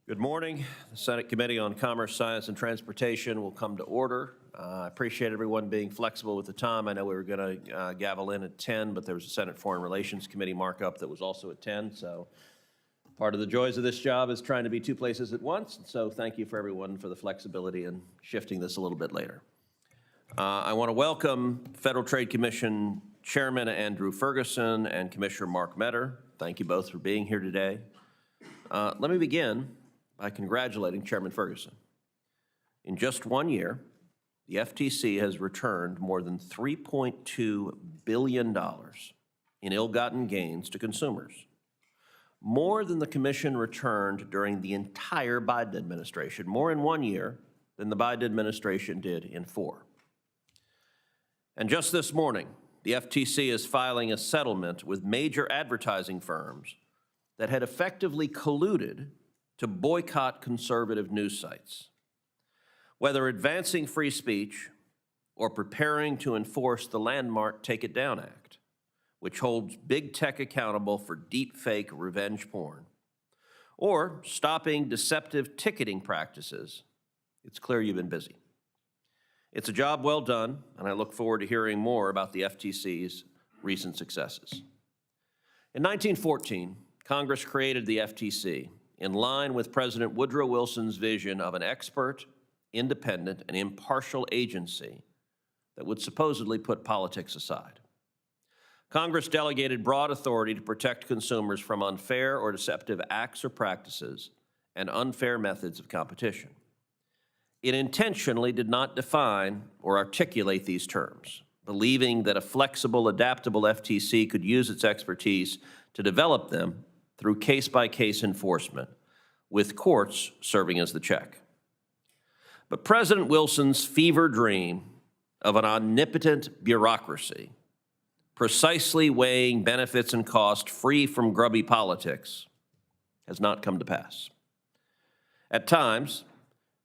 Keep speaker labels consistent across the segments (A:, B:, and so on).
A: Good morning. The Senate Committee on Commerce, Science, and Transportation will come to order. I appreciate everyone being flexible with the time. I know we were going to gavel in at 10, but there was a Senate Foreign Relations Committee markup that was also at 10. So part of the joys of this job is trying to be two places at once. So thank you for everyone for the flexibility in shifting this a little bit later. I want to welcome Federal Trade Commission Chairman Andrew Ferguson and Commissioner Mark Meador. Thank you both for being here today. Let me begin by congratulating Chairman Ferguson. In just 1 year, the FTC has returned more than $3.2 billion in ill-gotten gains to consumers, more than the Commission returned during the entire Biden administration, more in 1 year than the Biden administration did in 4. And just this morning, the FTC is filing a settlement with major advertising firms that had effectively colluded to boycott conservative news sites. Whether advancing free speech or preparing to enforce the landmark Take It Down Act, which holds big tech accountable for deep-fake revenge porn, or stopping deceptive ticketing practices, it's clear you've been busy. It's a job well done, and I look forward to hearing more about the FTC's recent successes. In 1914, Congress created the FTC in line with President Woodrow Wilson's vision of an expert, independent, and impartial agency that would supposedly put politics aside. Congress delegated broad authority to protect consumers from unfair or deceptive acts or practices and unfair methods of competition. It intentionally did not define or articulate these terms, believing that a flexible, adaptable FTC could use its expertise to develop them through case-by-case enforcement, with courts serving as the check. But President Wilson's fever dream of an omnipotent bureaucracy, precisely weighing benefits and cost free from grubby politics, has not come to pass. At times,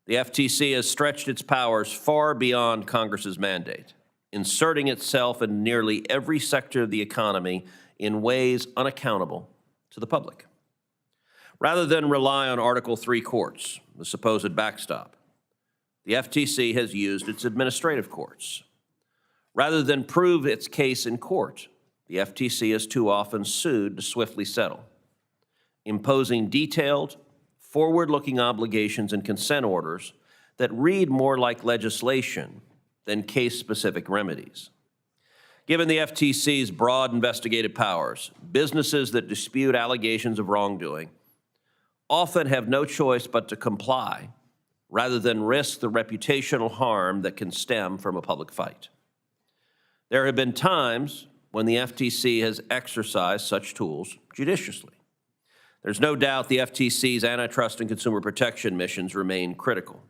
A: the FTC has stretched its powers far beyond Congress's mandate, inserting itself in nearly every sector of the economy in ways unaccountable to the public. Rather than rely on Article III courts, the supposed backstop, the FTC has used its administrative courts. Rather than prove its case in court, the FTC has too often sued to swiftly settle, imposing detailed, forward-looking obligations and consent orders that read more like legislation than case-specific remedies. Given the FTC's broad investigative powers, businesses that dispute allegations of wrongdoing often have no choice but to comply rather than risk the reputational harm that can stem from a public fight. There have been times when the FTC has exercised such tools judiciously. There's no doubt the FTC's antitrust and consumer protection missions remain critical.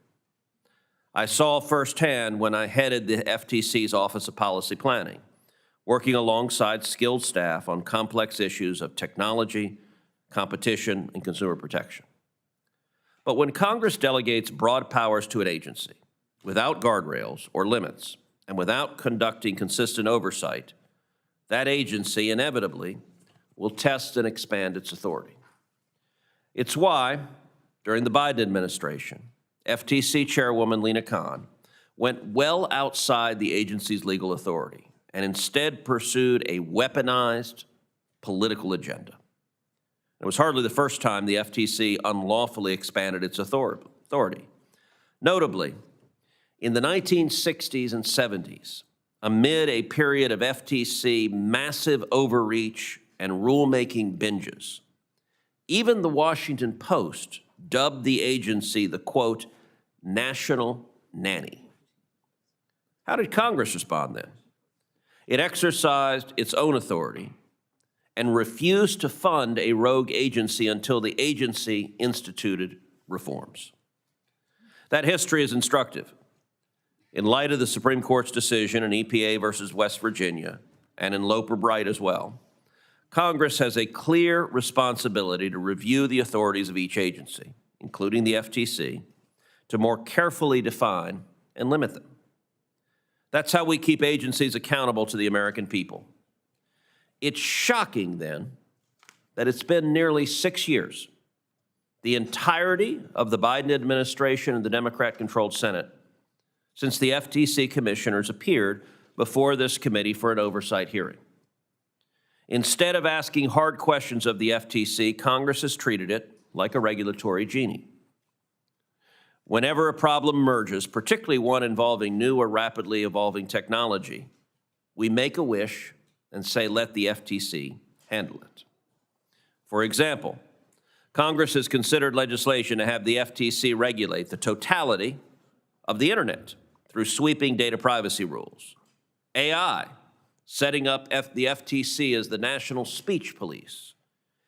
A: I saw firsthand when I headed the FTC's Office of Policy Planning, working alongside skilled staff on complex issues of technology, competition, and consumer protection. But when Congress delegates broad powers to an agency without guardrails or limits and without conducting consistent oversight, that agency inevitably will test and expand its authority. It's why, during the Biden administration, FTC Chairwoman Lina Khan went well outside the agency's legal authority and instead pursued a weaponized political agenda. It was hardly the first time the FTC unlawfully expanded its authority. Notably, in the 1960s and 70s, amid a period of FTC massive overreach and rulemaking binges, even the Washington Post dubbed the agency the, quote, national nanny. How did Congress respond then? It exercised its own authority and refused to fund a rogue agency until the agency instituted reforms. That history is instructive. In light of the Supreme Court's decision in EPA versus West Virginia, and in Loper Bright as well, Congress has a clear responsibility to review the authorities of each agency, including the FTC, to more carefully define and limit them. That's how we keep agencies accountable to the American people. It's shocking, then, that it's been nearly 6 years the entirety of the Biden administration and the Democrat-controlled Senate since the FTC commissioners appeared before this committee for an oversight hearing. Instead of asking hard questions of the FTC, Congress has treated it like a regulatory genie. Whenever a problem emerges, particularly one involving new or rapidly evolving technology, we make a wish and say, let the FTC handle it. For example, Congress has considered legislation to have the FTC regulate the totality of the internet through sweeping data privacy rules, AI, setting up the FTC as the national speech police,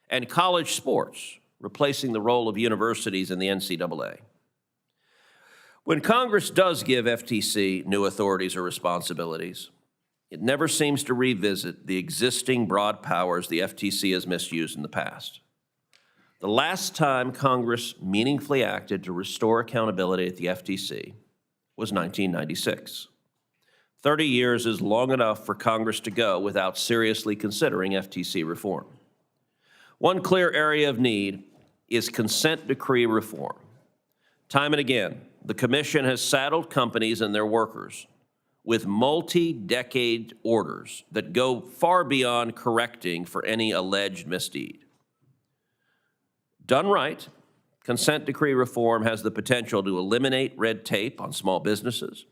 A: and college sports, replacing the role of universities in the NCAA. When Congress does give FTC new authorities or responsibilities, it never seems to revisit the existing broad powers the FTC has misused in the past. The last time Congress meaningfully acted to restore accountability at the FTC was 1996. 30 years is long enough for Congress to go without seriously considering FTC reform. One clear area of need is consent decree reform. Time and again, the Commission has saddled companies and their workers with multi-decade orders that go far beyond correcting for any alleged misdeed. Done right, consent decree reform has the potential to eliminate red tape on small businesses,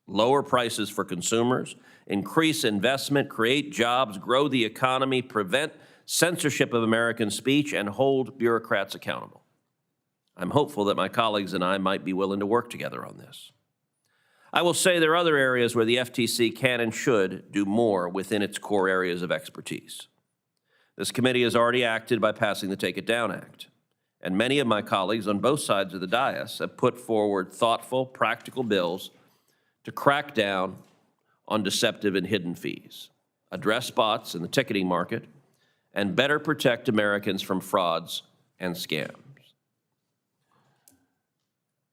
A: lower prices for consumers, increase investment, create jobs, grow the economy, prevent censorship of American speech, and hold bureaucrats accountable. I'm hopeful that my colleagues and I might be willing to work together on this. I will say there are other areas where the FTC can and should do more within its core areas of expertise. This committee has already acted by passing the Take It Down Act, and many of my colleagues on both sides of the dais have put forward thoughtful, practical bills to crack down on deceptive and hidden fees, address bots in the ticketing market, and better protect Americans from frauds and scams.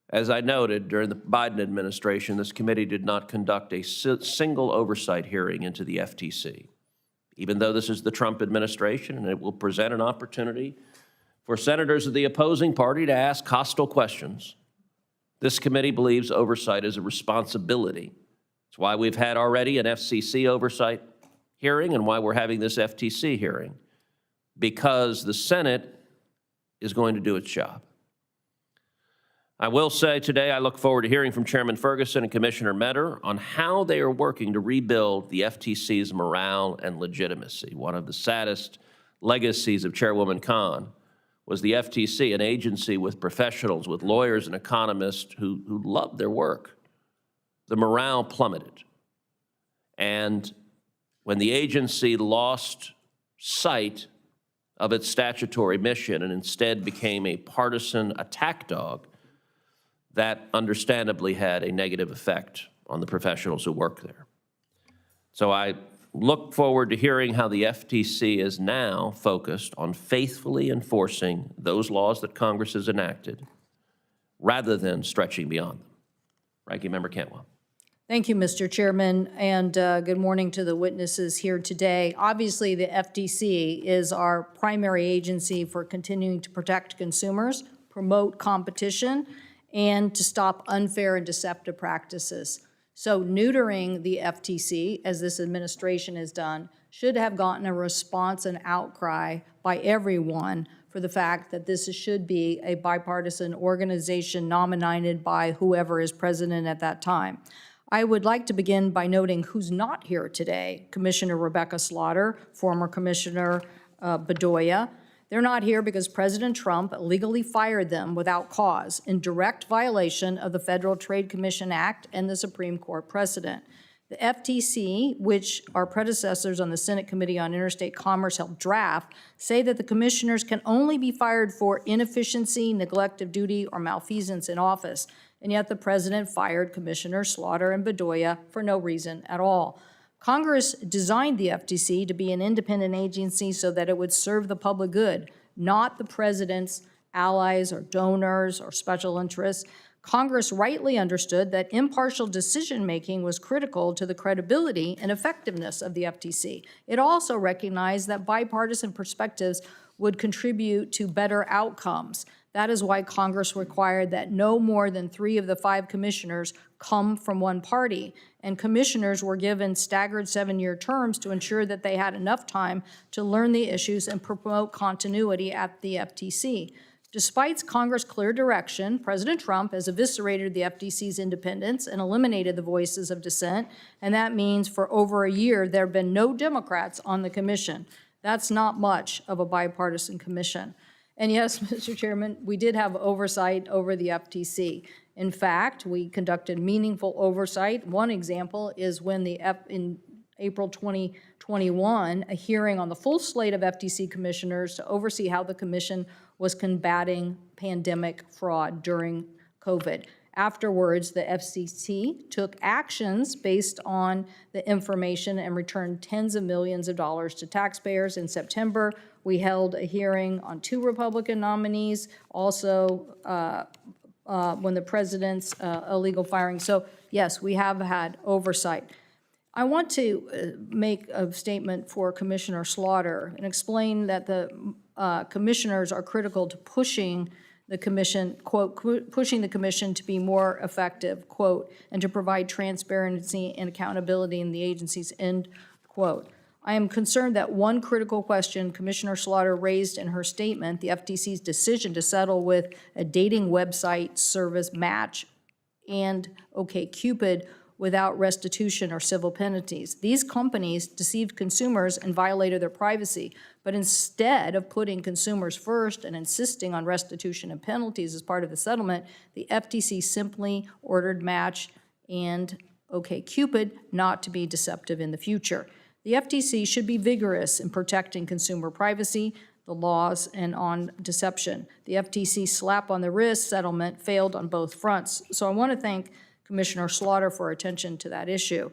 A: As I noted, during the Biden administration, this committee did not conduct a single oversight hearing into the FTC, even though this is the Trump administration and it will present an opportunity for senators of the opposing party to ask hostile questions. This committee believes oversight is a responsibility. It's why we've had already an FCC oversight hearing and why we're having this FTC hearing, because the Senate is going to do its job. I will say today I look forward to hearing from Chairman Ferguson and Commissioner Meador on how they are working to rebuild the FTC's morale and legitimacy. One of the saddest legacies of Chairwoman Khan was the FTC, an agency with professionals, with lawyers and economists who loved their work. The morale plummeted. And when the agency lost sight of its statutory mission and instead became a partisan attack dog, that understandably had a negative effect on the professionals who work there. So I look forward to hearing how the FTC is now focused on faithfully enforcing those laws that Congress has enacted rather than stretching beyond them. Ranking Member Cantwell.
B: Thank you, Mr. Chairman, and good morning to the witnesses here today. Obviously, the FTC is our primary agency for continuing to protect consumers, promote competition, and to stop unfair and deceptive practices. So neutering the FTC, as this administration has done, should have gotten a response and outcry by everyone for the fact that this should be a bipartisan organization nominated by whoever is president at that time. I would like to begin by noting who's not here today. Commissioner Rebecca Slaughter, former Commissioner Bedoya. They're not here because President Trump illegally fired them without cause in direct violation of the Federal Trade Commission Act and the Supreme Court precedent. The FTC, which our predecessors on the Senate Committee on Interstate Commerce helped draft, say that the commissioners can only be fired for inefficiency, neglect of duty, or malfeasance in office. And yet the president fired Commissioners Slaughter and Bedoya for no reason at all. Congress designed the FTC to be an independent agency so that it would serve the public good, not the president's allies or donors or special interests. Congress rightly understood that impartial decision-making was critical to the credibility and effectiveness of the FTC. It also recognized that bipartisan perspectives would contribute to better outcomes. That is why Congress required that no more than 3 of the 5 commissioners come from one party, and commissioners were given staggered 7-year terms to ensure that they had enough time to learn the issues and promote continuity at the FTC. Despite Congress' clear direction, President Trump has eviscerated the FTC's independence and eliminated the voices of dissent, and that means for over a year there have been no Democrats on the commission. That's not much of a bipartisan commission. And yes, Mr. Chairman, we did have oversight over the FTC. In fact, we conducted meaningful oversight. One example is when in April 2021, a hearing on the full slate of FTC commissioners to oversee how the commission was combating pandemic fraud during COVID. Afterwards, the FCC took actions based on the information and returned tens of millions of dollars to taxpayers. In September, we held a hearing on 2 Republican nominees, also when the president's illegal firing. So yes, we have had oversight. I want to make a statement for Commissioner Slaughter and explain that the commissioners are critical to pushing the commission, quote, pushing the commission to be more effective, quote, and to provide transparency and accountability in the agencies, end quote. I am concerned that one critical question Commissioner Slaughter raised in her statement, the FTC's decision to settle with a dating website service Match and OkCupid without restitution or civil penalties. These companies deceived consumers and violated their privacy, but instead of putting consumers first and insisting on restitution and penalties as part of the settlement, the FTC simply ordered Match and OkCupid not to be deceptive in the future. The FTC should be vigorous in protecting consumer privacy, the laws, and on deception. The FTC slap on the wrist settlement failed on both fronts. So I want to thank Commissioner Slaughter for attention to that issue.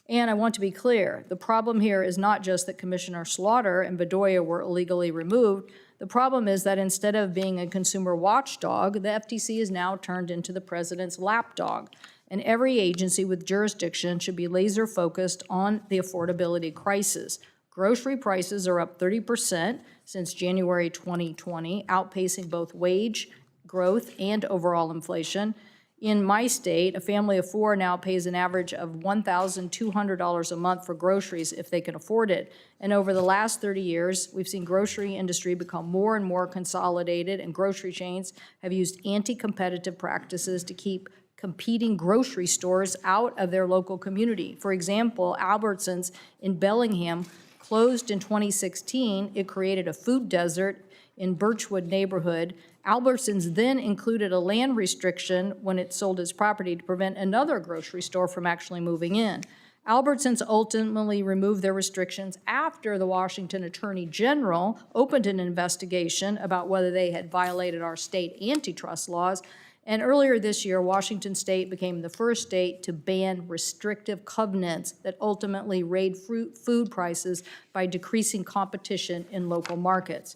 B: And I want to be clear, the problem here is not just that Commissioner Slaughter and Bedoya were illegally removed. The problem is that instead of being a consumer watchdog, the FTC is now turned into the president's lapdog. And every agency with jurisdiction should be laser focused on the affordability crisis. Grocery prices are up 30% since January 2020, outpacing both wage growth and overall inflation. In my state, a family of 4 now pays an average of $1,200 a month for groceries if they can afford it. And over the last 30 years, we've seen grocery industry become more and more consolidated, and grocery chains have used anti-competitive practices to keep competing grocery stores out of their local community. For example, Albertsons in Bellingham closed in 2016. It created a food desert in Birchwood neighborhood. Albertsons then included a land restriction when it sold its property to prevent another grocery store from actually moving in. Albertsons ultimately removed their restrictions after the Washington Attorney General opened an investigation about whether they had violated our state antitrust laws. And earlier this year, Washington State became the first state to ban restrictive covenants that ultimately raised food prices by decreasing competition in local markets.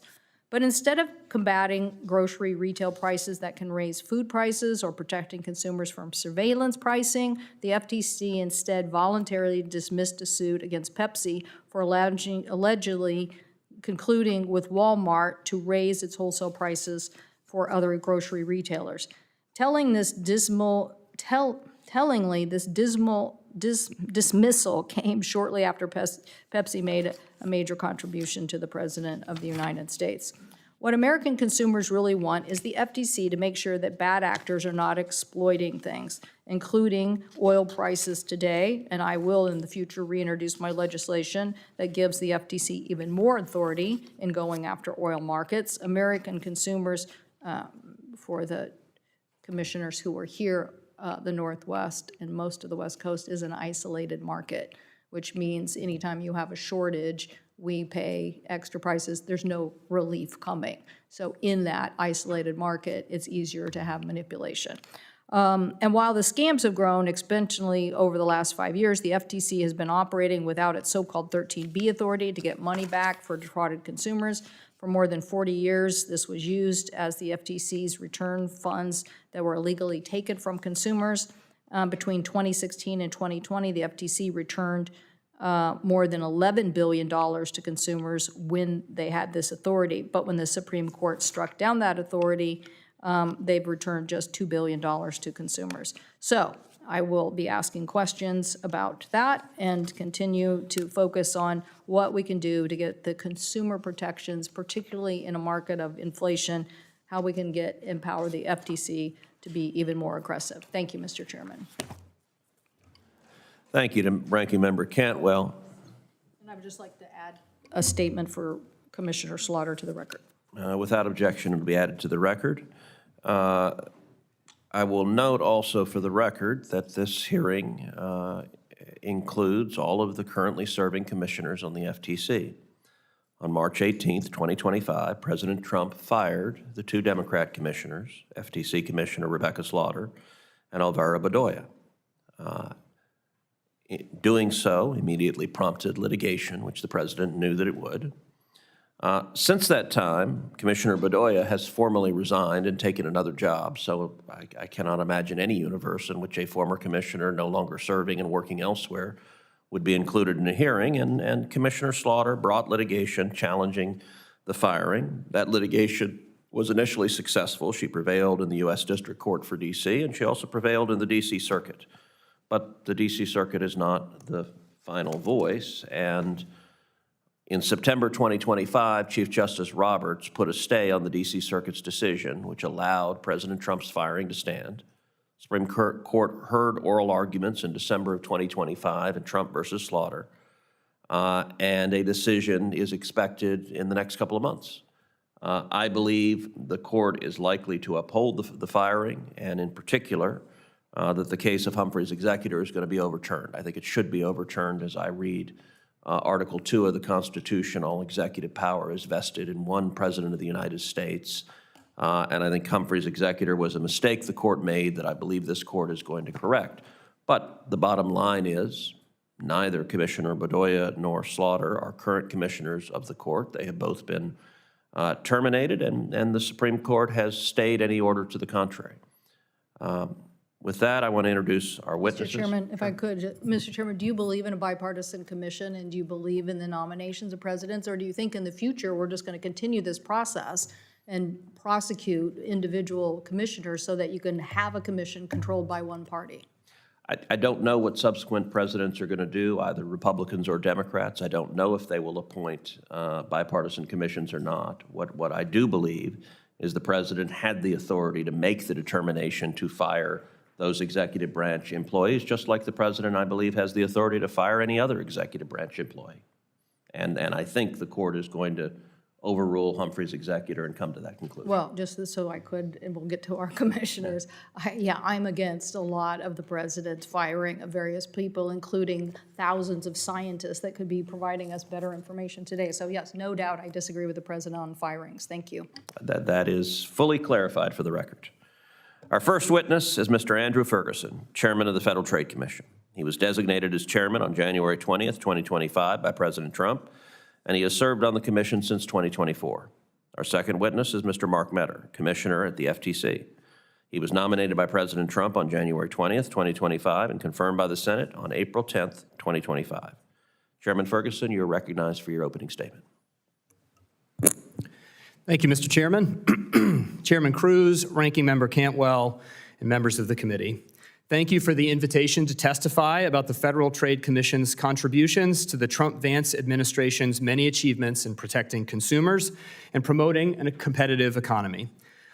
B: But instead of combating grocery retail prices that can raise food prices or protecting consumers from surveillance pricing, the FTC instead voluntarily dismissed a suit against Pepsi for allegedly concluding with Walmart to raise its wholesale prices for other grocery retailers. Tellingly, this dismissal came shortly after Pepsi made a major contribution to the President of the United States. What American consumers really want is the FTC to make sure that bad actors are not exploiting things, including oil prices today, and I will in the future reintroduce my legislation that gives the FTC even more authority in going after oil markets. American consumers, for the commissioners who are here, the Northwest and most of the West Coast is an isolated market, which means anytime you have a shortage, we pay extra prices. There's no relief coming. So in that isolated market, it's easier to have manipulation. And while the scams have grown exponentially over the last 5 years, the FTC has been operating without its so-called 13B authority to get money back for defrauded consumers. For more than 40 years, this was used as the FTC's return funds that were illegally taken from consumers. Between 2016 and 2020, the FTC returned more than $11 billion to consumers when they had this authority. But when the Supreme Court struck down that authority, they've returned just $2 billion to consumers. So I will be asking questions about that and continue to focus on what we can do to get the consumer protections, particularly in a market of inflation, how we can empower the FTC to be even more aggressive. Thank you, Mr. Chairman.
A: Thank you to Ranking Member Cantwell.
B: And I would just like to add a statement for Commissioner Slaughter to the record.
A: Without objection, it will be added to the record. I will note also for the record that this hearing includes all of the currently serving commissioners on the FTC. On March 18th, 2025, President Trump fired the 2 Democrat commissioners, FTC Commissioner Rebecca Slaughter and Alvaro Bedoya. Doing so immediately prompted litigation, which the president knew that it would. Since that time, Commissioner Bedoya has formally resigned and taken another job, so I cannot imagine any universe in which a former commissioner no longer serving and working elsewhere would be included in a hearing, and Commissioner Slaughter brought litigation challenging the firing. That litigation was initially successful. She prevailed in the U.S. District Court for D.C., and she also prevailed in the D.C. Circuit. But the D.C. Circuit is not the final voice, and in September 2025, Chief Justice Roberts put a stay on the D.C. Circuit's decision, which allowed President Trump's firing to stand. Supreme Court heard oral arguments in December of 2025 in Trump versus Slaughter, and a decision is expected in the next couple of months. I believe the court is likely to uphold the firing, and in particular, that the case of Humphrey's executor is going to be overturned. I think it should be overturned. As I read Article 2 of the Constitution, all executive power is vested in one president of the United States. And I think Humphrey's executor was a mistake the court made that I believe this court is going to correct. But the bottom line is neither Commissioner Bedoya nor Slaughter are current commissioners of the court. They have both been terminated, and the Supreme Court has stayed any order to the contrary. With that, I want to introduce our witnesses.
B: Mr. Chairman, if I could, Mr. Chairman, do you believe in a bipartisan commission, and do you believe in the nominations of presidents, or do you think in the future we're just going to continue this process and prosecute individual commissioners so that you can have a commission controlled by one party?
A: I don't know what subsequent presidents are going to do, either Republicans or Democrats. I don't know if they will appoint bipartisan commissions or not. What I do believe is the president had the authority to make the determination to fire those executive branch employees, just like the president, I believe, has the authority to fire any other executive branch employee. And I think the court is going to overrule Humphrey's executor and come to that conclusion.
B: Well, just so I could, and we'll get to our commissioners, I'm against a lot of the president's firing of various people, including thousands of scientists that could be providing us better information today. So yes, no doubt I disagree with the president on firings. Thank you.
A: That is fully clarified for the record. Our first witness is Mr. Andrew Ferguson, Chairman of the Federal Trade Commission. He was designated as chairman on January 20th, 2025 by President Trump, and he has served on the commission since 2024. Our second witness is Mr. Mark Meador, commissioner at the FTC. He was nominated by President Trump on January 20th, 2025, and confirmed by the Senate on April 10th, 2025. Chairman Ferguson, you are recognized for your opening statement.
C: Thank you, Mr. Chairman. Chairman Cruz, Ranking Member Cantwell, and members of the committee. Thank you for the invitation to testify about the Federal Trade Commission's contributions to the Trump-Vance administration's many achievements in protecting consumers and promoting a competitive economy.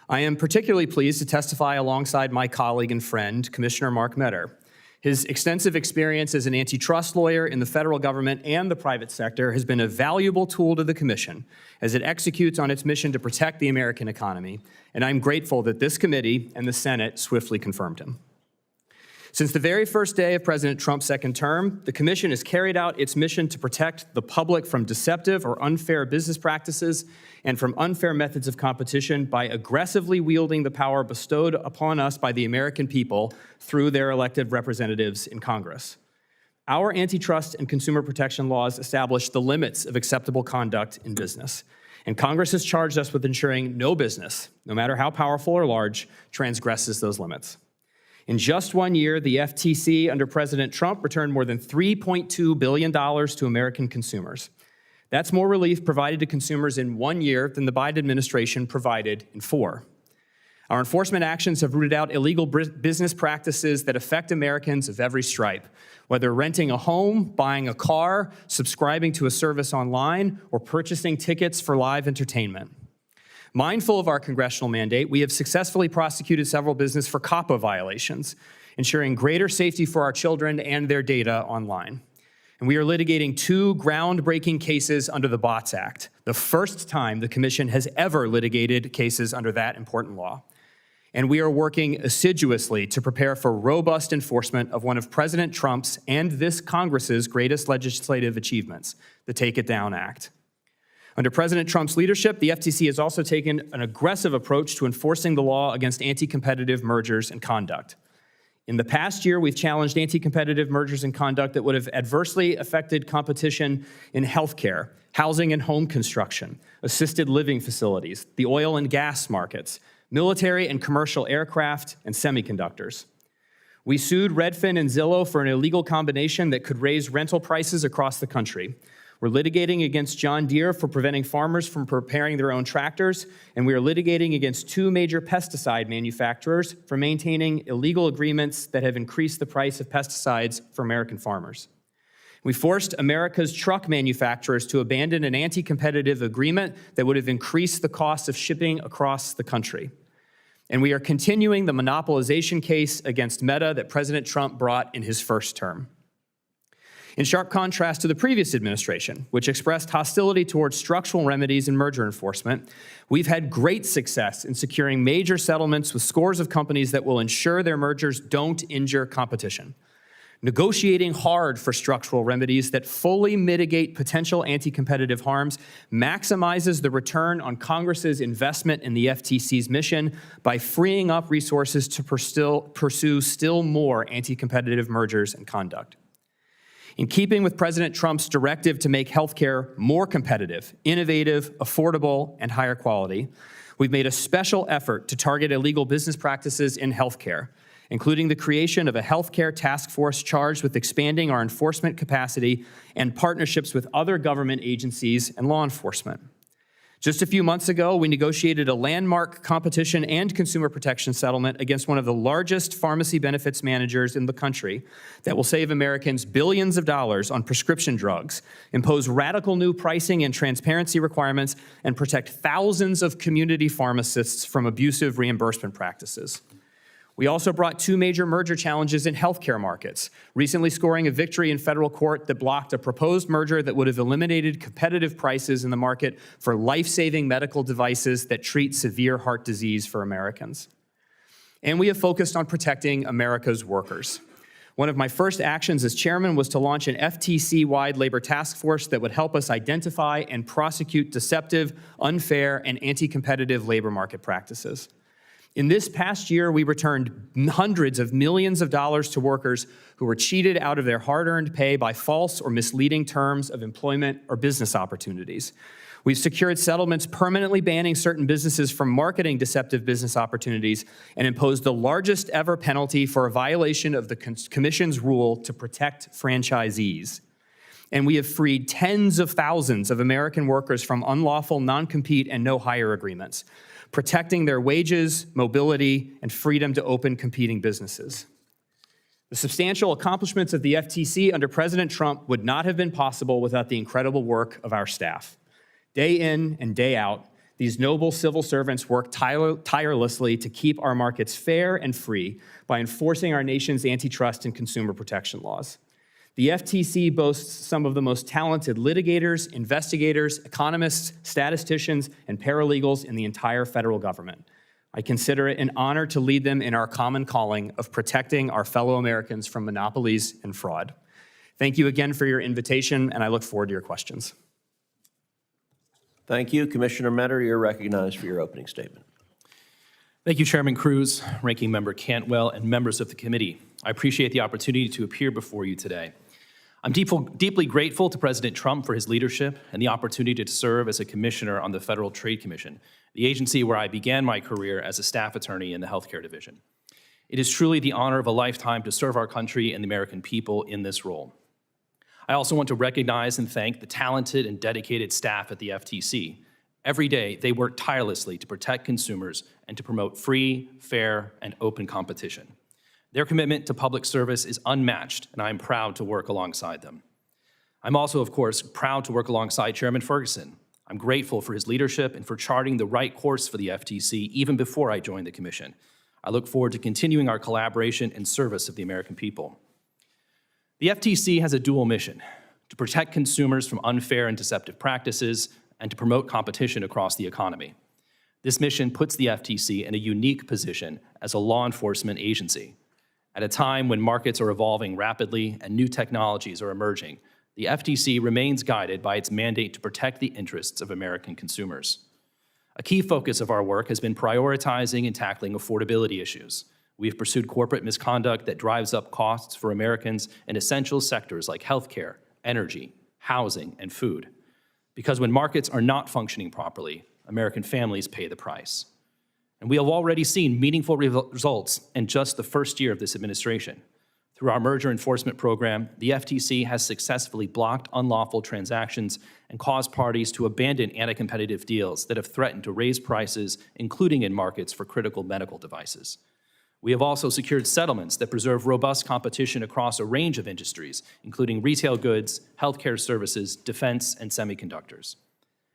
C: I am particularly pleased to testify alongside my colleague and friend, Commissioner Mark Meador. His extensive experience as an antitrust lawyer in the federal government and the private sector has been a valuable tool to the Commission as it executes on its mission to protect the American economy, and I'm grateful that this committee and the Senate swiftly confirmed him. Since the very first day of President Trump's second term, the Commission has carried out its mission to protect the public from deceptive or unfair business practices and from unfair methods of competition by aggressively wielding the power bestowed upon us by the American people through their elected representatives in Congress. Our antitrust and consumer protection laws establish the limits of acceptable conduct in business, and Congress has charged us with ensuring no business, no matter how powerful or large, transgresses those limits. In just 1 year, the FTC under President Trump returned more than $3.2 billion to American consumers. That's more relief provided to consumers in 1 year than the Biden administration provided in 4. Our enforcement actions have rooted out illegal business practices that affect Americans of every stripe, whether renting a home, buying a car, subscribing to a service online, or purchasing tickets for live entertainment. Mindful of our congressional mandate, we have successfully prosecuted several businesses for COPPA violations, ensuring greater safety for our children and their data online. And we are litigating 2 groundbreaking cases under the BOTS Act, the first time the Commission has ever litigated cases under that important law. And we are working assiduously to prepare for robust enforcement of one of President Trump's and this Congress's greatest legislative achievements, the Take It Down Act. Under President Trump's leadership, the FTC has also taken an aggressive approach to enforcing the law against anti-competitive mergers and conduct. In the past year, we've challenged anti-competitive mergers and conduct that would have adversely affected competition in healthcare, housing and home construction, assisted living facilities, the oil and gas markets, military and commercial aircraft, and semiconductors. We sued Redfin and Zillow for an illegal combination that could raise rental prices across the country. We're litigating against John Deere for preventing farmers from preparing their own tractors, and we are litigating against 2 major pesticide manufacturers for maintaining illegal agreements that have increased the price of pesticides for American farmers. We forced America's truck manufacturers to abandon an anti-competitive agreement that would have increased the cost of shipping across the country. And we are continuing the monopolization case against Meta that President Trump brought in his first term. In sharp contrast to the previous administration, which expressed hostility towards structural remedies in merger enforcement, we've had great success in securing major settlements with scores of companies that will ensure their mergers don't injure competition. Negotiating hard for structural remedies that fully mitigate potential anti-competitive harms maximizes the return on Congress's investment in the FTC's mission by freeing up resources to pursue still more anti-competitive mergers and conduct. In keeping with President Trump's directive to make healthcare more competitive, innovative, affordable, and higher quality, we've made a special effort to target illegal business practices in healthcare, including the creation of a healthcare task force charged with expanding our enforcement capacity and partnerships with other government agencies and law enforcement. Just a few months ago, we negotiated a landmark competition and consumer protection settlement against one of the largest pharmacy benefits managers in the country that will save Americans billions of dollars on prescription drugs, impose radical new pricing and transparency requirements, and protect thousands of community pharmacists from abusive reimbursement practices. We also brought 2 major merger challenges in healthcare markets, recently scoring a victory in federal court that blocked a proposed merger that would have eliminated competitive prices in the market for life-saving medical devices that treat severe heart disease for Americans. And we have focused on protecting America's workers. One of my first actions as chairman was to launch an FTC-wide labor task force that would help us identify and prosecute deceptive, unfair, and anti-competitive labor market practices. In this past year, we returned hundreds of millions of dollars to workers who were cheated out of their hard-earned pay by false or misleading terms of employment or business opportunities. We've secured settlements permanently banning certain businesses from marketing deceptive business opportunities and imposed the largest ever penalty for a violation of the Commission's rule to protect franchisees. And we have freed tens of thousands of American workers from unlawful non-compete and no-hire agreements, protecting their wages, mobility, and freedom to open competing businesses. The substantial accomplishments of the FTC under President Trump would not have been possible without the incredible work of our staff. Day in and day out, these noble civil servants work tirelessly to keep our markets fair and free by enforcing our nation's antitrust and consumer protection laws. The FTC boasts some of the most talented litigators, investigators, economists, statisticians, and paralegals in the entire federal government. I consider it an honor to lead them in our common calling of protecting our fellow Americans from monopolies and fraud. Thank you again for your invitation, and I look forward to your questions.
A: Thank you. Commissioner Meador, you're recognized for your opening statement.
D: Thank you, Chairman Cruz, Ranking Member Cantwell, and members of the committee. I appreciate the opportunity to appear before you today. I'm deeply grateful to President Trump for his leadership and the opportunity to serve as a commissioner on the Federal Trade Commission, the agency where I began my career as a staff attorney in the healthcare division. It is truly the honor of a lifetime to serve our country and the American people in this role. I also want to recognize and thank the talented and dedicated staff at the FTC. Every day, they work tirelessly to protect consumers and to promote free, fair, and open competition. Their commitment to public service is unmatched, and I am proud to work alongside them. I'm also, of course, proud to work alongside Chairman Ferguson. I'm grateful for his leadership and for charting the right course for the FTC even before I joined the Commission. I look forward to continuing our collaboration in service of the American people. The FTC has a dual mission: to protect consumers from unfair and deceptive practices and to promote competition across the economy. This mission puts the FTC in a unique position as a law enforcement agency. At a time when markets are evolving rapidly and new technologies are emerging, the FTC remains guided by its mandate to protect the interests of American consumers. A key focus of our work has been prioritizing and tackling affordability issues. We have pursued corporate misconduct that drives up costs for Americans in essential sectors like healthcare, energy, housing, and food. Because when markets are not functioning properly, American families pay the price. And we have already seen meaningful results in just the first year of this administration. Through our merger enforcement program, the FTC has successfully blocked unlawful transactions and caused parties to abandon anti-competitive deals that have threatened to raise prices, including in markets for critical medical devices. We have also secured settlements that preserve robust competition across a range of industries, including retail goods, healthcare services, defense, and semiconductors.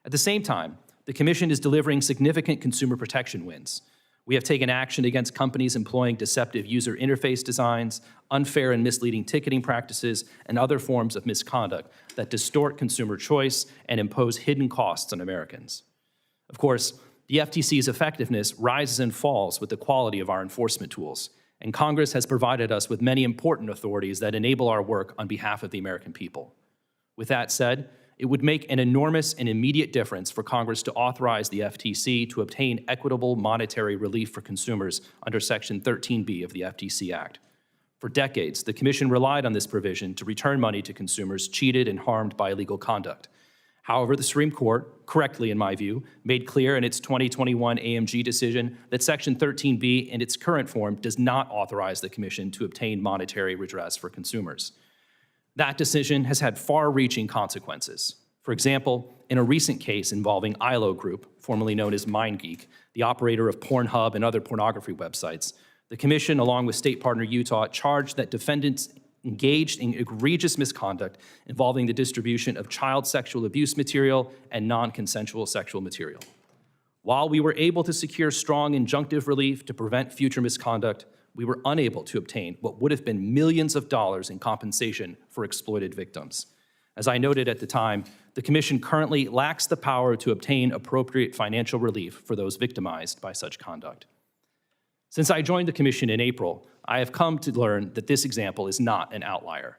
D: At the same time, the Commission is delivering significant consumer protection wins. We have taken action against companies employing deceptive user interface designs, unfair and misleading ticketing practices, and other forms of misconduct that distort consumer choice and impose hidden costs on Americans. Of course, the FTC's effectiveness rises and falls with the quality of our enforcement tools, and Congress has provided us with many important authorities that enable our work on behalf of the American people. With that said, it would make an enormous and immediate difference for Congress to authorize the FTC to obtain equitable monetary relief for consumers under Section 13B of the FTC Act. For decades, the Commission relied on this provision to return money to consumers cheated and harmed by illegal conduct. However, the Supreme Court, correctly in my view, made clear in its 2021 AMG decision that Section 13B in its current form does not authorize the Commission to obtain monetary redress for consumers. That decision has had far-reaching consequences. For example, in a recent case involving ILO Group, formerly known as MindGeek, the operator of Pornhub and other pornography websites, the Commission, along with state partner Utah, charged that defendants engaged in egregious misconduct involving the distribution of child sexual abuse material and non-consensual sexual material. While we were able to secure strong injunctive relief to prevent future misconduct, we were unable to obtain what would have been millions of dollars in compensation for exploited victims. As I noted at the time, the Commission currently lacks the power to obtain appropriate financial relief for those victimized by such conduct. Since I joined the Commission in April, I have come to learn that this example is not an outlier.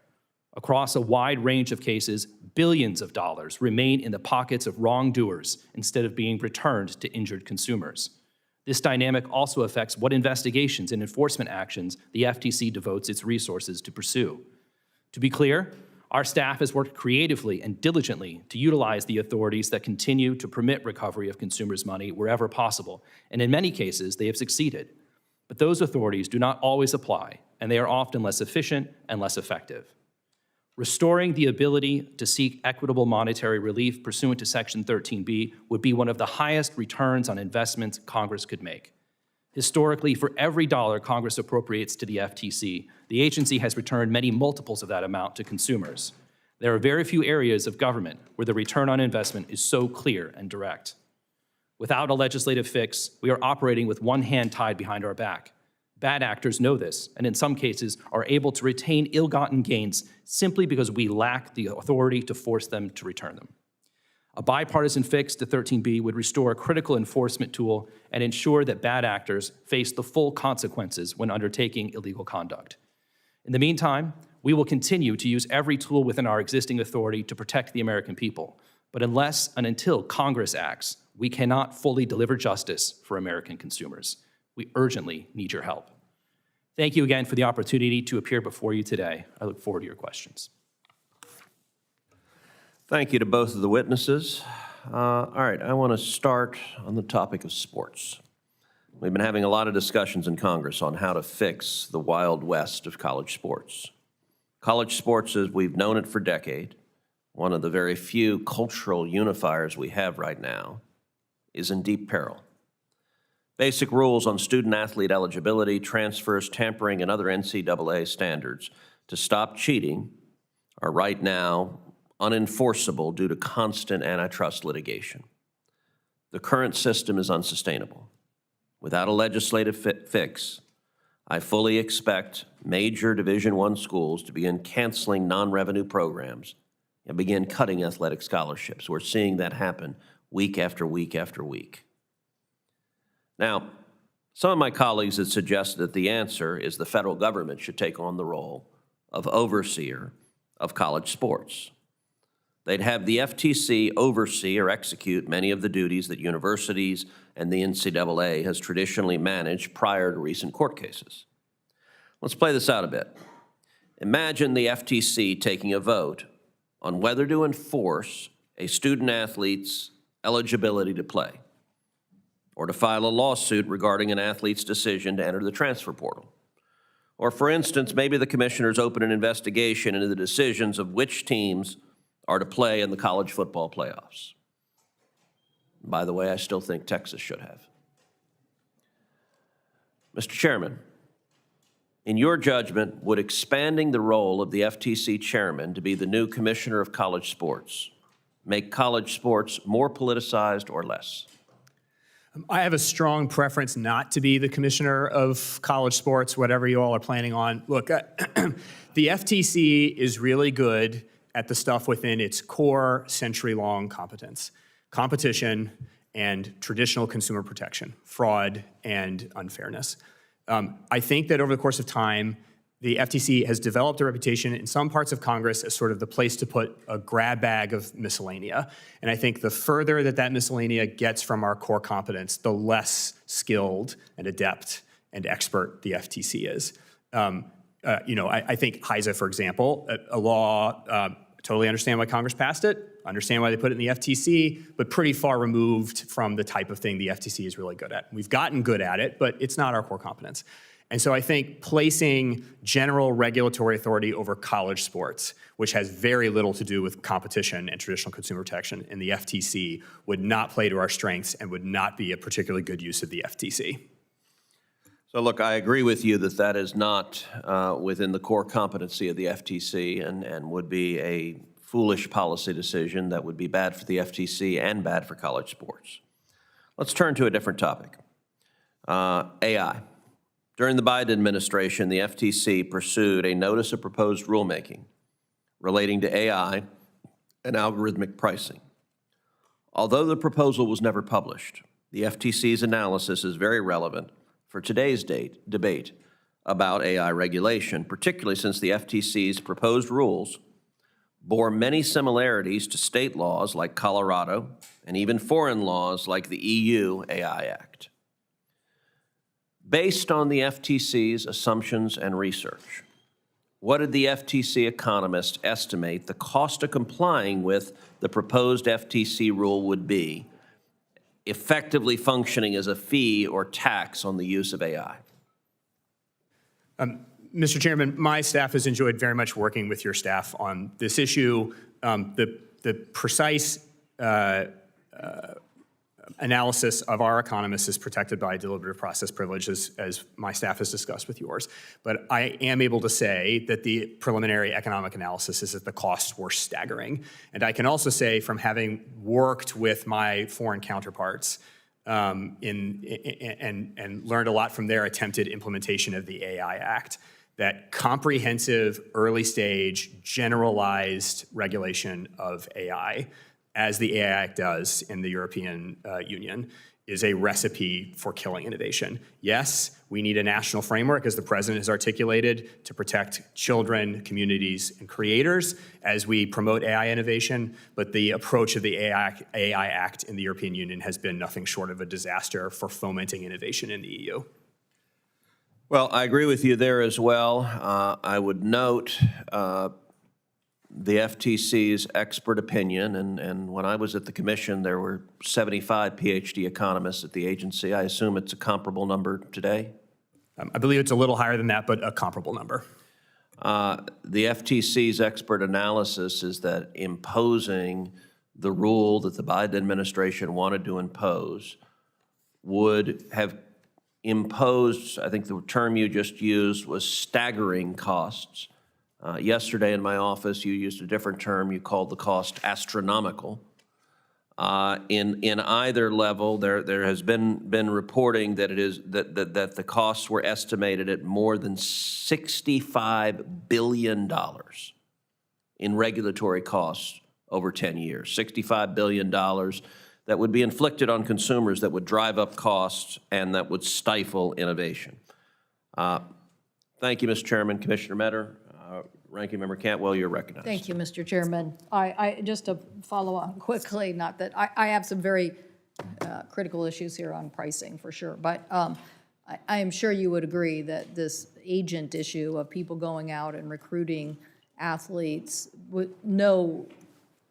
D: Across a wide range of cases, billions of dollars remain in the pockets of wrongdoers instead of being returned to injured consumers. This dynamic also affects what investigations and enforcement actions the FTC devotes its resources to pursue. To be clear, our staff has worked creatively and diligently to utilize the authorities that continue to permit recovery of consumers' money wherever possible, and in many cases, they have succeeded. But those authorities do not always apply, and they are often less efficient and less effective. Restoring the ability to seek equitable monetary relief pursuant to Section 13B would be one of the highest returns on investments Congress could make. Historically, for every dollar Congress appropriates to the FTC, the agency has returned many multiples of that amount to consumers. There are very few areas of government where the return on investment is so clear and direct. Without a legislative fix, we are operating with one hand tied behind our back. Bad actors know this, and in some cases are able to retain ill-gotten gains simply because we lack the authority to force them to return them. A bipartisan fix to 13B would restore a critical enforcement tool and ensure that bad actors face the full consequences when undertaking illegal conduct. In the meantime, we will continue to use every tool within our existing authority to protect the American people. But unless and until Congress acts, we cannot fully deliver justice for American consumers. We urgently need your help. Thank you again for the opportunity to appear before you today. I look forward to your questions.
A: Thank you to both of the witnesses. All right, I want to start on the topic of sports. We've been having a lot of discussions in Congress on how to fix the Wild West of college sports. College sports, as we've known it for decades, one of the very few cultural unifiers we have right now, is in deep peril. Basic rules on student-athlete eligibility, transfers, tampering, and other NCAA standards to stop cheating are right now unenforceable due to constant antitrust litigation. The current system is unsustainable. Without a legislative fix, I fully expect major Division I schools to begin canceling non-revenue programs and begin cutting athletic scholarships. We're seeing that happen week after week after week. Now, some of my colleagues have suggested that the answer is the federal government should take on the role of overseer of college sports. They'd have the FTC oversee or execute many of the duties that universities and the NCAA has traditionally managed prior to recent court cases. Let's play this out a bit. Imagine the FTC taking a vote on whether to enforce a student-athlete's eligibility to play, or to file a lawsuit regarding an athlete's decision to enter the transfer portal. Or for instance, maybe the commissioners open an investigation into the decisions of which teams are to play in the college football playoffs. By the way, I still think Texas should have. Mr. Chairman, in your judgment, would expanding the role of the FTC chairman to be the new commissioner of college sports make college sports more politicized or less?
C: I have a strong preference not to be the commissioner of college sports, whatever you all are planning on. Look, the FTC is really good at the stuff within its core century-long competence: competition and traditional consumer protection, fraud and unfairness. I think that over the course of time, the FTC has developed a reputation in some parts of Congress as sort of the place to put a grab bag of miscellanea. And I think the further that that miscellanea gets from our core competence, the less skilled and adept and expert the FTC is. I think HISA, for example, a law, totally understand why Congress passed it, understand why they put it in the FTC, but pretty far removed from the type of thing the FTC is really good at. We've gotten good at it, but it's not our core competence. And so I think placing general regulatory authority over college sports, which has very little to do with competition and traditional consumer protection in the FTC, would not play to our strengths and would not be a particularly good use of the FTC.
A: So look, I agree with you that that is not within the core competency of the FTC and would be a foolish policy decision that would be bad for the FTC and bad for college sports. Let's turn to a different topic, AI. During the Biden administration, the FTC pursued a notice of proposed rulemaking relating to AI and algorithmic pricing. Although the proposal was never published, the FTC's analysis is very relevant for today's debate about AI regulation, particularly since the FTC's proposed rules bore many similarities to state laws like Colorado and even foreign laws like the EU AI Act. Based on the FTC's assumptions and research, what did the FTC economist estimate the cost of complying with the proposed FTC rule would be, effectively functioning as a fee or tax on the use of AI?
C: Mr. Chairman, my staff has enjoyed very much working with your staff on this issue. The precise analysis of our economists is protected by deliberative process privilege, as my staff has discussed with yours. But I am able to say that the preliminary economic analysis is that the costs were staggering. And I can also say, from having worked with my foreign counterparts and learned a lot from their attempted implementation of the AI Act, that comprehensive, early-stage, generalized regulation of AI, as the AI Act does in the European Union, is a recipe for killing innovation. Yes, we need a national framework, as the president has articulated, to protect children, communities, and creators as we promote AI innovation, but the approach of the AI Act in the European Union has been nothing short of a disaster for fomenting innovation in the EU.
A: Well, I agree with you there as well. I would note the FTC's expert opinion, and when I was at the commission, there were 75 PhD economists at the agency. I assume it's a comparable number today?
C: I believe it's a little higher than that, but a comparable number.
A: The FTC's expert analysis is that imposing the rule that the Biden administration wanted to impose would have imposed, I think the term you just used was staggering costs. Yesterday in my office, you used a different term. You called the cost astronomical. In either level, there has been reporting that it is that the costs were estimated at more than $65 billion in regulatory costs over 10 years. $65 billion that would be inflicted on consumers, that would drive up costs and that would stifle innovation. Thank you, Mr. Chairman. Commissioner Meador, Ranking Member Cantwell, you're recognized.
B: Thank you, Mr. Chairman. I just to follow on quickly, not that, I have some very critical issues here on pricing for sure, but I am sure you would agree that this agent issue of people going out and recruiting athletes with no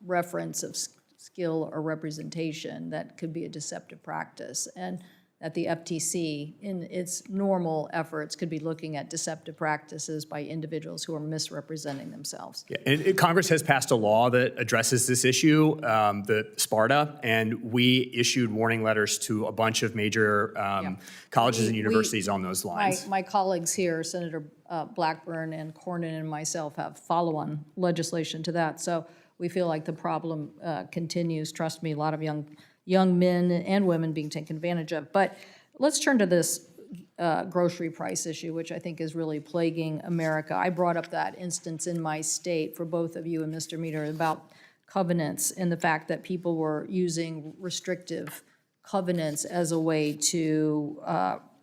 B: reference of skill or representation, that could be a deceptive practice, and that the FTC, in its normal efforts, could be looking at deceptive practices by individuals who are misrepresenting themselves.
C: Yeah, and Congress has passed a law that addresses this issue, the SPARTA, and we issued warning letters to a bunch of major colleges and universities on those lines.
B: My colleagues here, Senator Blackburn and Cornyn and myself, have follow-on legislation to that. So we feel like the problem continues. Trust me, a lot of young men and women being taken advantage of. But let's turn to this grocery price issue, which I think is really plaguing America. I brought up that instance in my state for both of you and Mr. Meador about covenants and the fact that people were using restrictive covenants as a way to,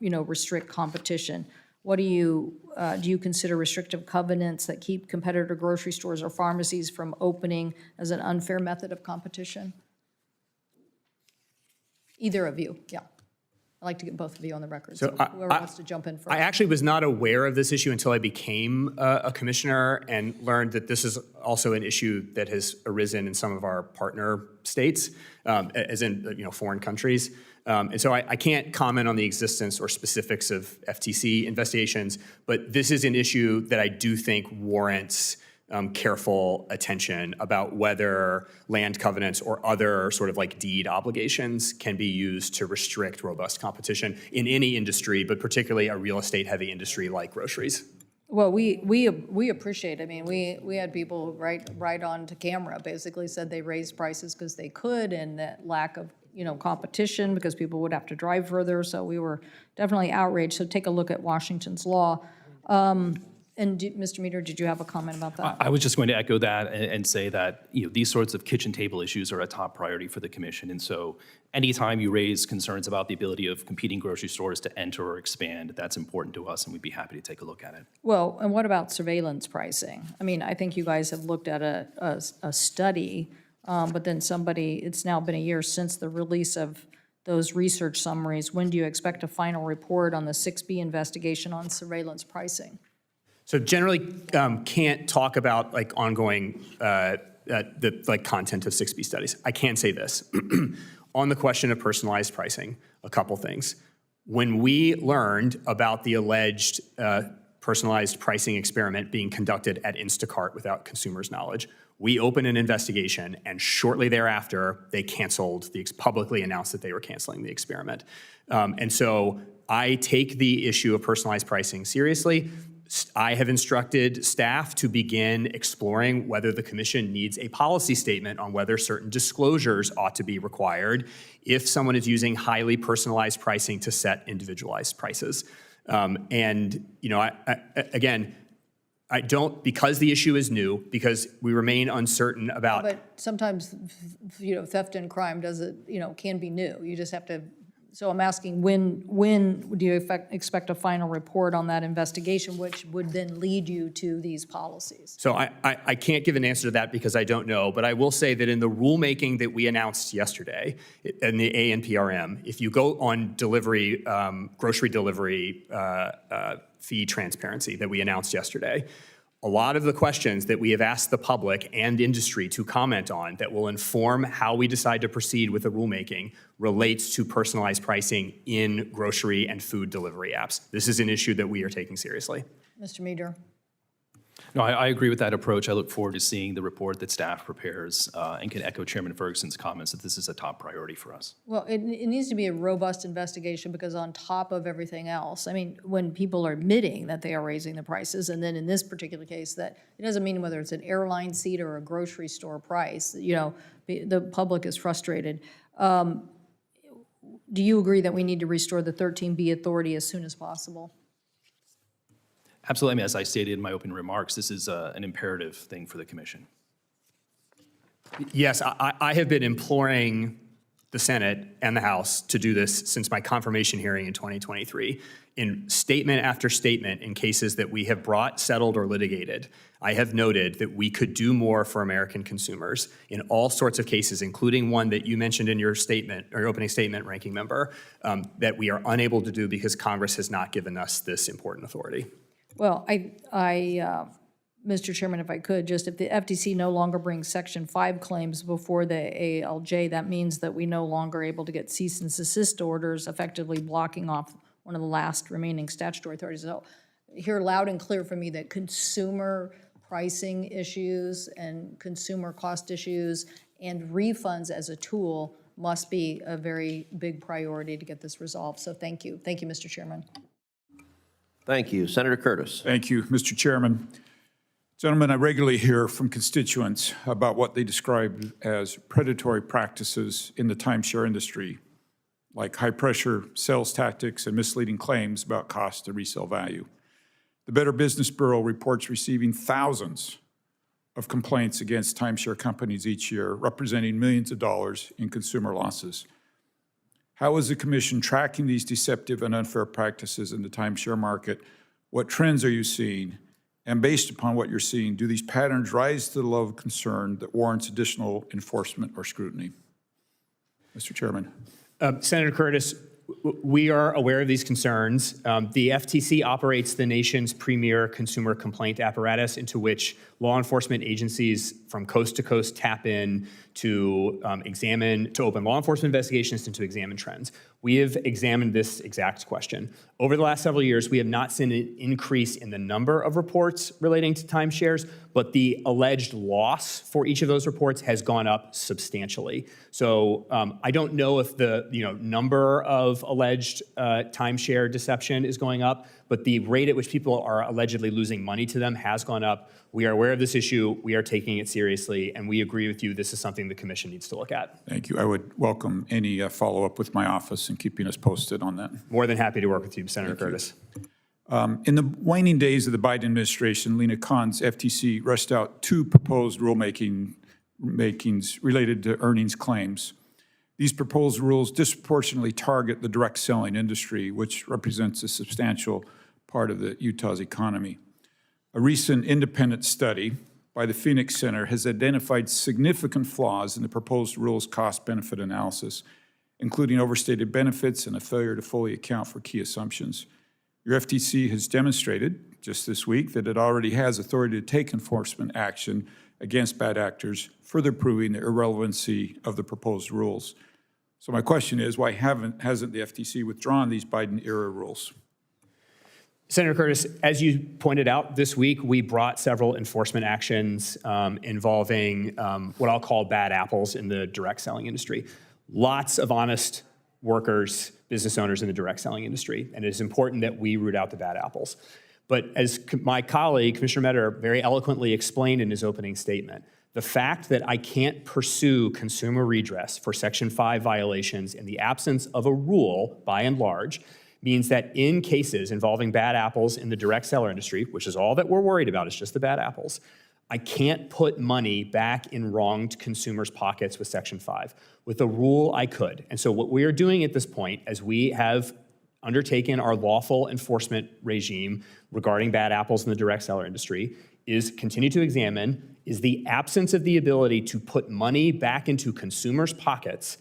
B: restrict competition. What do you consider restrictive covenants that keep competitor grocery stores or pharmacies from opening as an unfair method of competition? Either of you, yeah. I'd like to get both of you on the record, so whoever wants to jump in first.
C: I actually was not aware of this issue until I became a commissioner and learned that this is also an issue that has arisen in some of our partner states, as in foreign countries. And so I can't comment on the existence or specifics of FTC investigations, but this is an issue that I do think warrants careful attention about whether land covenants or other sort of like deed obligations can be used to restrict robust competition in any industry, but particularly a real estate heavy industry like groceries.
B: Well, we appreciate, I mean, we had people right on to camera basically said they raised prices because they could, and that lack of competition because people would have to drive further. So we were definitely outraged. So take a look at Washington's law. And Mr. Meador, did you have a comment about that?
D: I was just going to echo that and say that these sorts of kitchen table issues are a top priority for the commission. And so anytime you raise concerns about the ability of competing grocery stores to enter or expand, that's important to us, and we'd be happy to take a look at it.
B: Well, and what about surveillance pricing? I mean, I think you guys have looked at a study, but then it's now been a year since the release of those research summaries. When do you expect a final report on the 6B investigation on surveillance pricing?
C: So generally can't talk about like ongoing the content of 6B studies. I can say this. On the question of personalized pricing, a couple things. When we learned about the alleged personalized pricing experiment being conducted at Instacart without consumers' knowledge, we opened an investigation, and shortly thereafter, they publicly announced that they were canceling the experiment. And so I take the issue of personalized pricing seriously. I have instructed staff to begin exploring whether the commission needs a policy statement on whether certain disclosures ought to be required if someone is using highly personalized pricing to set individualized prices. I don't, because the issue is new, because we remain uncertain about.
B: But sometimes, theft and crime can be new. You just have to. So I'm asking, when do you expect a final report on that investigation, which would then lead you to these policies?
C: So I can't give an answer to that because I don't know, but I will say that in the rulemaking that we announced yesterday in the ANPRM, if you go on delivery, grocery delivery fee transparency that we announced yesterday, A lot of the questions that we have asked the public and industry to comment on that will inform how we decide to proceed with the rulemaking relates to personalized pricing in grocery and food delivery apps. This is an issue that we are taking seriously.
B: Mr. Meador?
D: No, I agree with that approach. I look forward to seeing the report that staff prepares and can echo Chairman Ferguson's comments that this is a top priority for us.
B: Well, it needs to be a robust investigation because on top of everything else, I mean, when people are admitting that they are raising the prices, and then in this particular case, that it doesn't mean whether it's an airline seat or a grocery store price, you know, the public is frustrated. Do you agree that we need to restore the 13B authority as soon as possible?
D: Absolutely. I mean, as I stated in my opening remarks, this is an imperative thing for the commission.
C: Yes, I have been imploring the Senate and the House to do this since my confirmation hearing in 2023. In statement after statement in cases that we have brought, settled, or litigated, I have noted that we could do more for American consumers in all sorts of cases, including one that you mentioned in your statement, or your opening statement, Ranking Member, that we are unable to do because Congress has not given us this important authority.
B: Well, Mr. Chairman, if I could, just if the FTC no longer brings Section 5 claims before the ALJ, that means that we no longer are able to get cease and desist orders, effectively blocking off one of the last remaining statutory authorities. So hear loud and clear from me that consumer pricing issues and consumer cost issues and refunds as a tool must be a very big priority to get this resolved. So thank you. Thank you, Mr. Chairman.
A: Thank you. Senator Curtis.
E: Thank you, Mr. Chairman. Gentlemen, I regularly hear from constituents about what they describe as predatory practices in the timeshare industry, like high-pressure sales tactics and misleading claims about cost and resale value. The Better Business Bureau reports receiving thousands of complaints against timeshare companies each year, representing millions of dollars in consumer losses. How is the Commission tracking these deceptive and unfair practices in the timeshare market? What trends are you seeing? And based upon what you're seeing, do these patterns rise to the level of concern that warrants additional enforcement or scrutiny? Mr. Chairman.
C: Senator Curtis, we are aware of these concerns. The FTC operates the nation's premier consumer complaint apparatus into which law enforcement agencies from coast to coast tap in to open law enforcement investigations and to examine trends. We have examined this exact question. Over the last several years, we have not seen an increase in the number of reports relating to timeshares, but the alleged loss for each of those reports has gone up substantially. So I don't know if the number of alleged timeshare deception is going up, but the rate at which people are allegedly losing money to them has gone up. We are aware of this issue. We are taking it seriously, and we agree with you. This is something the Commission needs to look at.
E: Thank you. I would welcome any follow-up with my office and keeping us posted on that.
C: More than happy to work with you, Senator Curtis.
E: In the waning days of the Biden administration, Lena Khan's FTC rushed out two proposed rulemakings related to earnings claims. These proposed rules disproportionately target the direct selling industry, which represents a substantial part of Utah's economy. A recent independent study by the Phoenix Center has identified significant flaws in the proposed rules' cost-benefit analysis, including overstated benefits and a failure to fully account for key assumptions. Your FTC has demonstrated just this week that it already has authority to take enforcement action against bad actors, further proving the irrelevancy of the proposed rules. So my question is, why hasn't the FTC withdrawn these Biden-era rules?
C: Senator Curtis, as you pointed out this week, we brought several enforcement actions involving what I'll call bad apples in the direct selling industry. Lots of honest workers, business owners in the direct selling industry, and it is important that we root out the bad apples. But as my colleague, Commissioner Meador, very eloquently explained in his opening statement, the fact that I can't pursue consumer redress for Section 5 violations in the absence of a rule, by and large, means that in cases involving bad apples in the direct seller industry, which is all that we're worried about, is just the bad apples, I can't put money back in wronged consumers' pockets with Section 5. With a rule, I could. And so what we are doing at this point, as we have undertaken our lawful enforcement regime regarding bad apples in the direct seller industry, is continue to examine, is the absence of the ability to put money back into consumers' pockets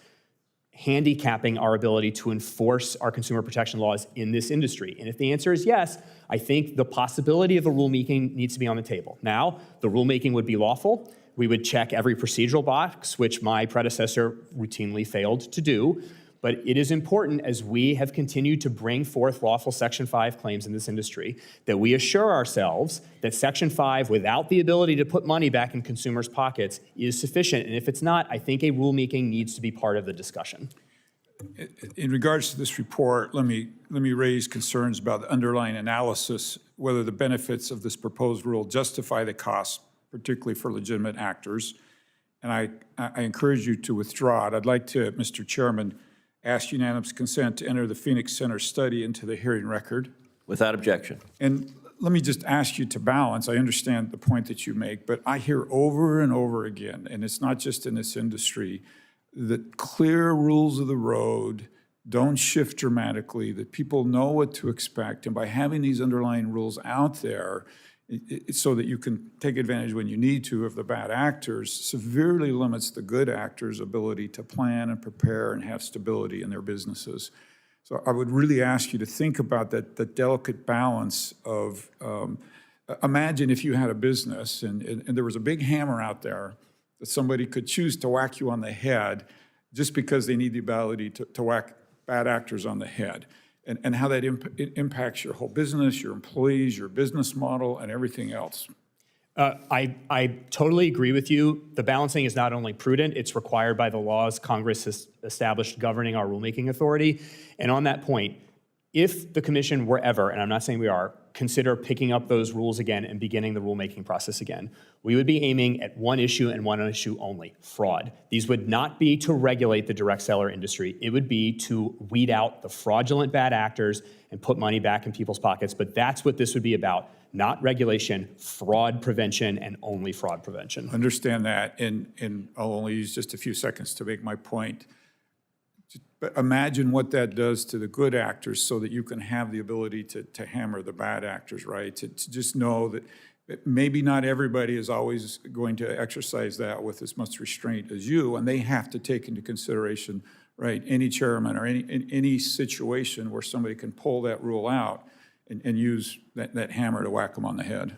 C: handicapping our ability to enforce our consumer protection laws in this industry? And if the answer is yes, I think the possibility of a rulemaking needs to be on the table. Now, the rulemaking would be lawful. We would check every procedural box, which my predecessor routinely failed to do. But it is important, as we have continued to bring forth lawful Section 5 claims in this industry, that we assure ourselves that Section 5, without the ability to put money back in consumers' pockets, is sufficient. And if it's not, I think a rulemaking needs to be part of the discussion.
E: In regards to this report, let me raise concerns about the underlying analysis, whether the benefits of this proposed rule justify the costs, particularly for legitimate actors. And I encourage you to withdraw it. I'd like to, Mr. Chairman, ask unanimous consent to enter the Phoenix Center study into the hearing record.
A: Without objection.
E: And let me just ask you to balance. I understand the point that you make, but I hear over and over again, and it's not just in this industry, that clear rules of the road don't shift dramatically, that people know what to expect. And by having these underlying rules out there, so that you can take advantage when you need to of the bad actors, severely limits the good actors' ability to plan and prepare and have stability in their businesses. So I would really ask you to think about that delicate balance of, imagine if you had a business and there was a big hammer out there that somebody could choose to whack you on the head just because they need the ability to whack bad actors on the head. And how that impacts your whole business, your employees, your business model, and everything else.
C: I totally agree with you. The balancing is not only prudent, it's required by the laws Congress has established governing our rulemaking authority. And on that point, if the commission were ever, and I'm not saying we are, consider picking up those rules again and beginning the rulemaking process again, we would be aiming at one issue and one issue only: fraud. These would not be to regulate the direct seller industry. It would be to weed out the fraudulent bad actors and put money back in people's pockets. But that's what this would be about: not regulation, fraud prevention, and only fraud prevention.
E: Understand that, and I'll only use just a few seconds to make my point. But imagine what that does to the good actors so that you can have the ability to hammer the bad actors, right? To just know that maybe not everybody is always going to exercise that with as much restraint as you, and they have to take into consideration, right, any chairman or any situation where somebody can pull that rule out and use that hammer to whack them on the head.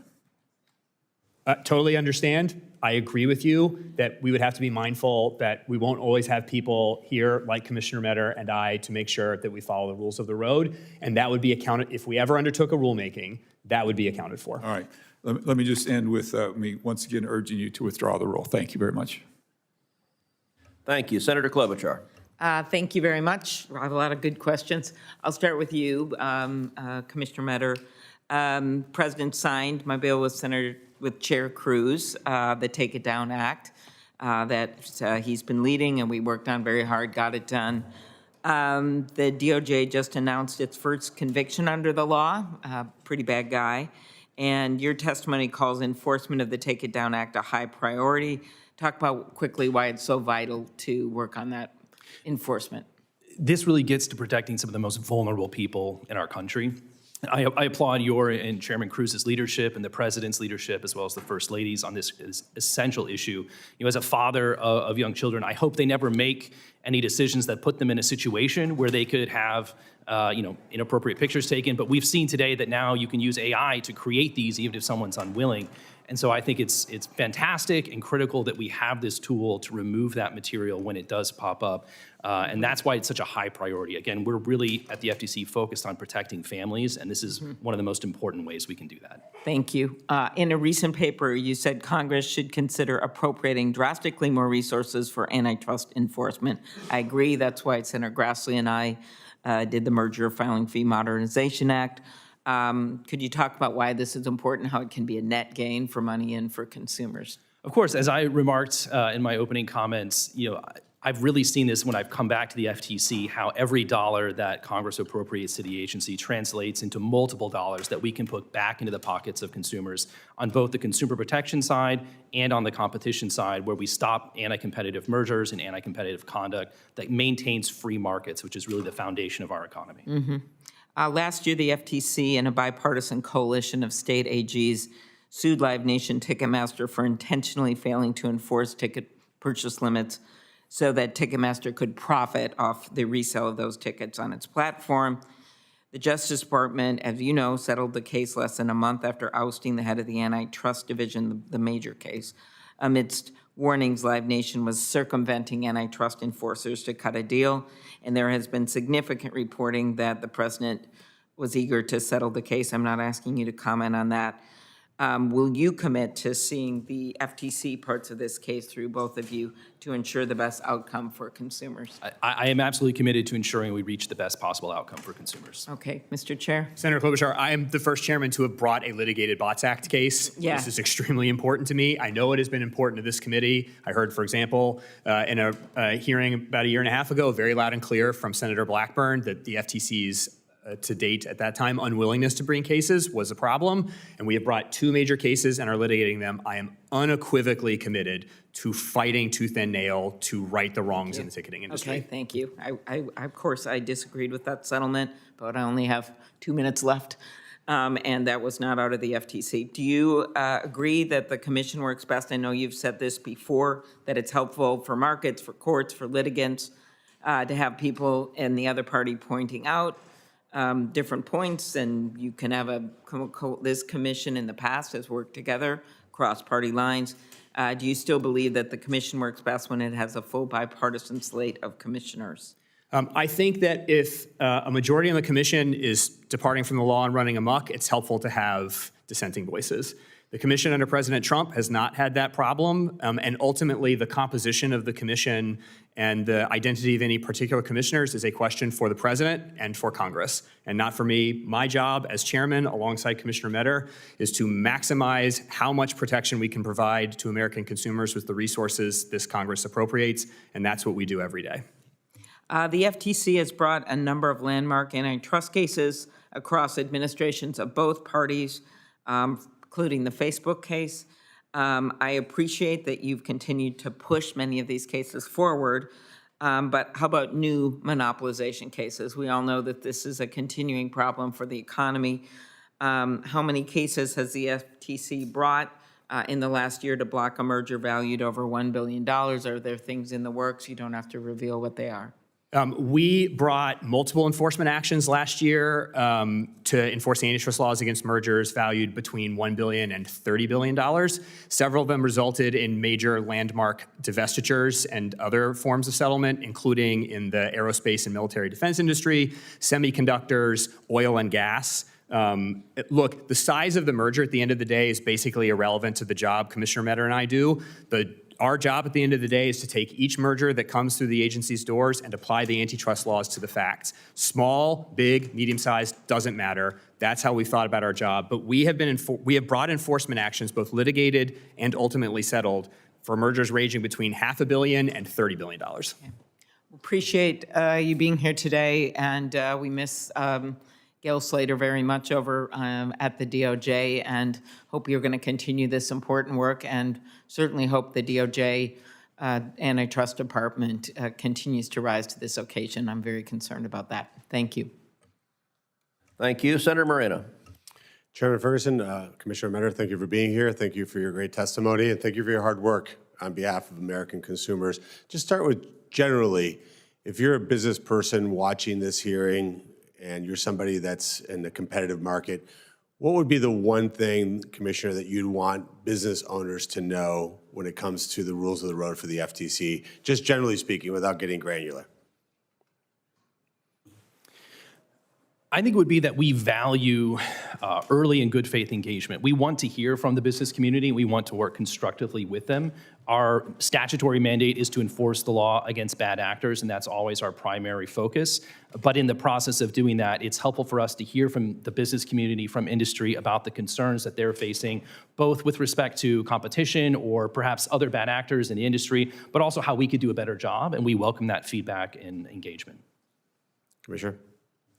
C: Totally understand. I agree with you that we would have to be mindful that we won't always have people here like Commissioner Meador and I to make sure that we follow the rules of the road. And that would be accounted, if we ever undertook a rulemaking, that would be accounted for.
E: All right. Let me just end with me once again urging you to withdraw the rule. Thank you very much.
A: Thank you. Senator Klobuchar.
F: Thank you very much. I have a lot of good questions. I'll start with you, Commissioner Meador. President signed, my bill was Senator with Chair Cruz, the Take It Down Act that he's been leading and we worked on very hard, got it done. The DOJ just announced its first conviction under the law, pretty bad guy. And your testimony calls enforcement of the Take It Down Act a high priority. Talk about quickly why it's so vital to work on that enforcement.
D: This really gets to protecting some of the most vulnerable people in our country. I applaud your and Chairman Cruz's leadership and the President's leadership, as well as the First Lady's, on this essential issue. You know, as a father of young children, I hope they never make any decisions that put them in a situation where they could have inappropriate pictures taken. But we've seen today that now you can use AI to create these even if someone's unwilling. And so I think it's fantastic and critical that we have this tool to remove that material when it does pop up. And that's why it's such a high priority. Again, we're really at the FTC focused on protecting families, and this is one of the most important ways we can do that.
F: Thank you. In a recent paper, you said Congress should consider appropriating drastically more resources for antitrust enforcement. I agree. That's why Senator Grassley and I did the Merger Filing Fee Modernization Act. Could you talk about why this is important, how it can be a net gain for money and for consumers?
D: Of course, as I remarked in my opening comments, I've really seen this when I've come back to the FTC, how every dollar that Congress appropriates to the agency translates into multiple dollars that we can put back into the pockets of consumers on both the consumer protection side and on the competition side, where we stop anti-competitive mergers and anti-competitive conduct that maintains free markets, which is really the foundation of our economy.
F: Mm-hmm. Last year, the FTC and a bipartisan coalition of state AGs sued Live Nation Ticketmaster for intentionally failing to enforce ticket purchase limits. so that Ticketmaster could profit off the resale of those tickets on its platform. The Justice Department, as you know, settled the case less than a month after ousting the head of the antitrust division, the major case. Amidst warnings, Live Nation was circumventing antitrust enforcers to cut a deal, and there has been significant reporting that the president was eager to settle the case. I'm not asking you to comment on that. Will you commit to seeing the FTC parts of this case through, both of you, to ensure the best outcome for consumers?
D: I am absolutely committed to ensuring we reach the best possible outcome for consumers.
F: Okay, Mr. Chair.
C: Senator Klobuchar, I am the first chairman to have brought a litigated bots act case.
F: Yeah.
C: This is extremely important to me. I know it has been important to this committee. I heard, for example, in a hearing about a year and a half ago, very loud and clear from Senator Blackburn that the FTC's to date, at that time, unwillingness to bring cases was a problem, and we have brought 2 major cases and are litigating them. I am unequivocally committed to fighting tooth and nail to right the wrongs in the ticketing industry.
F: Okay, thank you. Of course, I disagreed with that settlement, but I only have 2 minutes left, and that was not out of the FTC. Do you agree that the commission works best? I know you've said this before, that it's helpful for markets, for courts, for litigants, to have people in the other party pointing out different points, and you can have this commission in the past has worked together across party lines. Do you still believe that the commission works best when it has a full bipartisan slate of commissioners?
C: I think that if a majority on the commission is departing from the law and running amok, it's helpful to have dissenting voices. The commission under President Trump has not had that problem, and ultimately the composition of the commission and the identity of any particular commissioners is a question for the president and for Congress, and not for me. My job as chairman, alongside Commissioner Meador, is to maximize how much protection we can provide to American consumers with the resources this Congress appropriates, and that's what we do every day.
F: The FTC has brought a number of landmark antitrust cases across administrations of both parties, including the Facebook case. I appreciate that you've continued to push many of these cases forward, but how about new monopolization cases? We all know that this is a continuing problem for the economy. How many cases has the FTC brought in the last year to block a merger valued over $1 billion? Are there things in the works? You don't have to reveal what they are.
C: We brought multiple enforcement actions last year to enforce antitrust laws against mergers valued between $1 billion and $30 billion. Several of them resulted in major landmark divestitures and other forms of settlement, including in the aerospace and military defense industry, semiconductors, oil and gas. Look, the size of the merger at the end of the day is basically irrelevant to the job Commissioner Meador and I do. Our job at the end of the day is to take each merger that comes through the agency's doors and apply the antitrust laws to the facts. Small, big, medium-sized, doesn't matter. That's how we thought about our job. But we have brought enforcement actions, both litigated and ultimately settled, for mergers ranging between $500 million and $30 billion.
F: Okay. Appreciate you being here today, and we miss Gail Slater very much over at the DOJ, and hope you're going to continue this important work, and certainly hope the DOJ Antitrust Department continues to rise to this occasion. I'm very concerned about that. Thank you.
A: Thank you. Senator Moreno.
G: Chairman Ferguson, Commissioner Meador, thank you for being here. Thank you for your great testimony, and thank you for your hard work on behalf of American consumers. Just start with generally, if you're a business person watching this hearing and you're somebody that's in the competitive market, what would be the one thing, Commissioner, that you'd want business owners to know when it comes to the rules of the road for the FTC, just generally speaking, without getting granular?
D: I think it would be that we value early and good faith engagement. We want to hear from the business community. We want to work constructively with them. Our statutory mandate is to enforce the law against bad actors, and that's always our primary focus. But in the process of doing that, it's helpful for us to hear from the business community, from industry, about the concerns that they're facing, both with respect to competition or perhaps other bad actors in the industry, but also how we could do a better job, and we welcome that feedback and engagement.
G: Commissioner?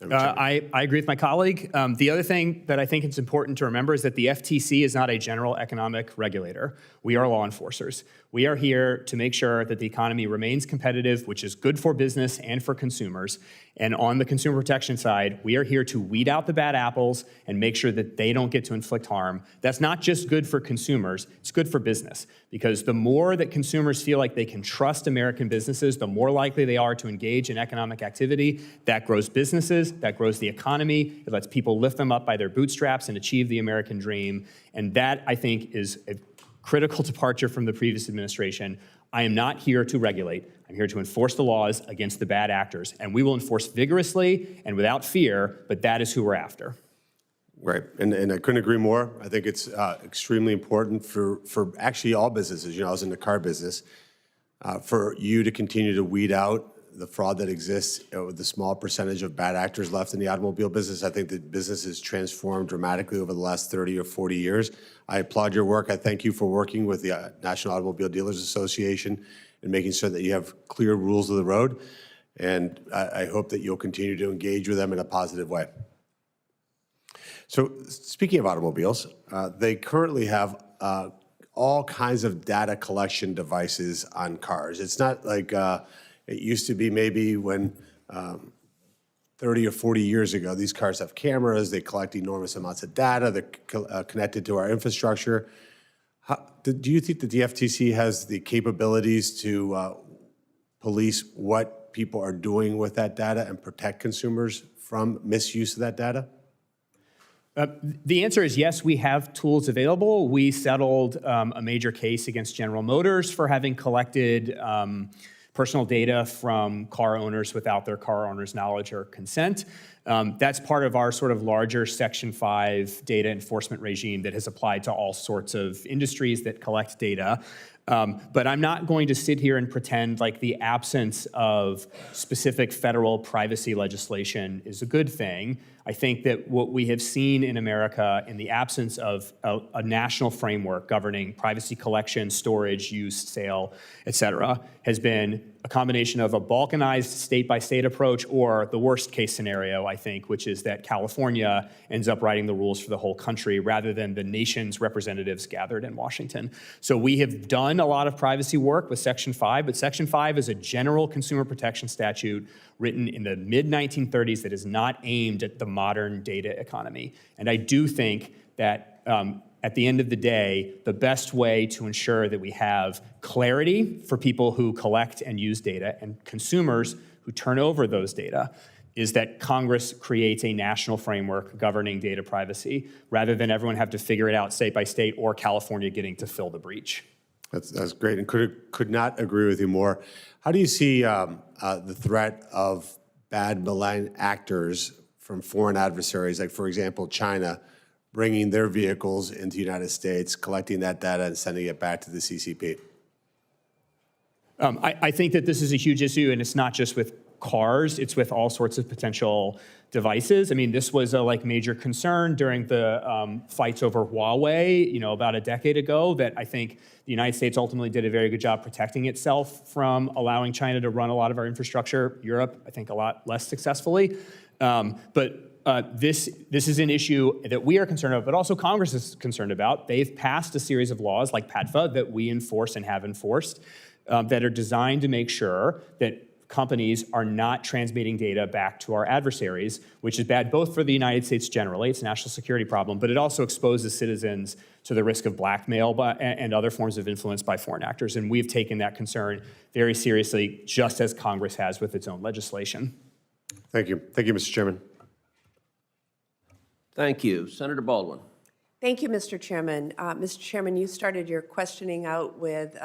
C: I agree with my colleague. The other thing that I think it's important to remember is that the FTC is not a general economic regulator. We are law enforcers. We are here to make sure that the economy remains competitive, which is good for business and for consumers. And on the consumer protection side, we are here to weed out the bad apples and make sure that they don't get to inflict harm. That's not just good for consumers, it's good for business. Because the more that consumers feel like they can trust American businesses, the more likely they are to engage in economic activity. That grows businesses, that grows the economy, it lets people lift them up by their bootstraps and achieve the American dream. And that, I think, is a critical departure from the previous administration. I am not here to regulate. I'm here to enforce the laws against the bad actors. And we will enforce vigorously and without fear, but that is who we're after.
G: Right, and I couldn't agree more. I think it's extremely important for actually all businesses. You know, I was in the car business, for you to continue to weed out the fraud that exists with the small percentage of bad actors left in the automobile business. I think the business has transformed dramatically over the last 30 or 40 years. I applaud your work. I thank you for working with the National Automobile Dealers Association and making sure that you have clear rules of the road. And I hope that you'll continue to engage with them in a positive way. So speaking of automobiles, they currently have all kinds of data collection devices on cars. It's not like it used to be maybe when 30 or 40 years ago. These cars have cameras, they collect enormous amounts of data, they're connected to our infrastructure. Do you think that the FTC has the capabilities to police what people are doing with that data and protect consumers from misuse of that data?
C: The answer is yes, we have tools available. We settled a major case against General Motors for having collected personal data from car owners without their car owners' knowledge or consent. That's part of our sort of larger Section 5 data enforcement regime that has applied to all sorts of industries that collect data. But I'm not going to sit here and pretend like the absence of specific federal privacy legislation is a good thing. I think that what we have seen in America in the absence of a national framework governing privacy collection, storage, use, sale, et cetera, has been a combination of a balkanized state-by-state approach or the worst case scenario, I think, which is that California ends up writing the rules for the whole country rather than the nation's representatives gathered in Washington. So we have done a lot of privacy work with Section 5, but Section 5 is a general consumer protection statute written in the mid-1930s that is not aimed at the modern data economy. And I do think that at the end of the day, the best way to ensure that we have clarity for people who collect and use data and consumers who turn over those data is that Congress creates a national framework governing data privacy rather than everyone have to figure it out state by state or California getting to fill the breach.
G: That's great, and could not agree with you more. How do you see the threat of bad malign actors from foreign adversaries, like, for example, China, bringing their vehicles into the United States, collecting that data and sending it back to the CCP?
C: I think that this is a huge issue, and it's not just with cars, it's with all sorts of potential devices. I mean, this was a major concern during the fights over Huawei, about a decade ago, that I think the United States ultimately did a very good job protecting itself from allowing China to run a lot of our infrastructure. Europe, I think, a lot less successfully. This is an issue that we are concerned about, but also Congress is concerned about. They've passed a series of laws like PADFA that we enforce and have enforced that are designed to make sure that companies are not transmitting data back to our adversaries, which is bad both for the United States generally, it's a national security problem, but it also exposes citizens to the risk of blackmail and other forms of influence by foreign actors. And we've taken that concern very seriously, just as Congress has with its own legislation.
G: Thank you. Thank you, Mr. Chairman.
A: Thank you. Senator Baldwin.
H: Thank you, Mr. Chairman. Mr. Chairman, you started your questioning out with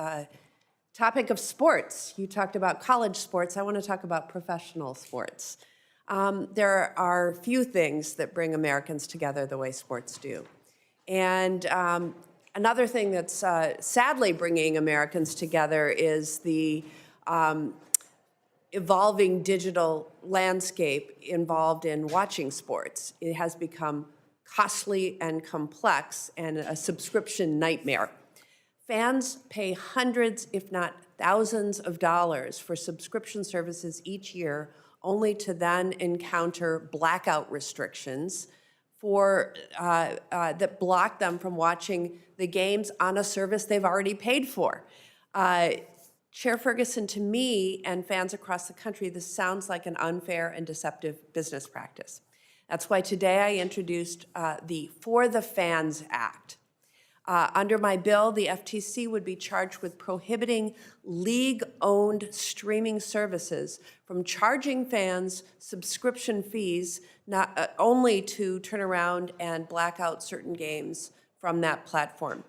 H: topic of sports. You talked about college sports. I want to talk about professional sports. There are few things that bring Americans together the way sports do. And another thing that's sadly bringing Americans together is the evolving digital landscape involved in watching sports. It has become costly and complex and a subscription nightmare. Fans pay hundreds, if not thousands of dollars for subscription services each year, only to then encounter blackout restrictions that block them from watching the games on a service they've already paid for. Chair Ferguson, to me and fans across the country, this sounds like an unfair and deceptive business practice. That's why today I introduced the For the Fans Act. Under my bill, the FTC would be charged with prohibiting league-owned streaming services from charging fans subscription fees, not only to turn around and black out certain games from that platform.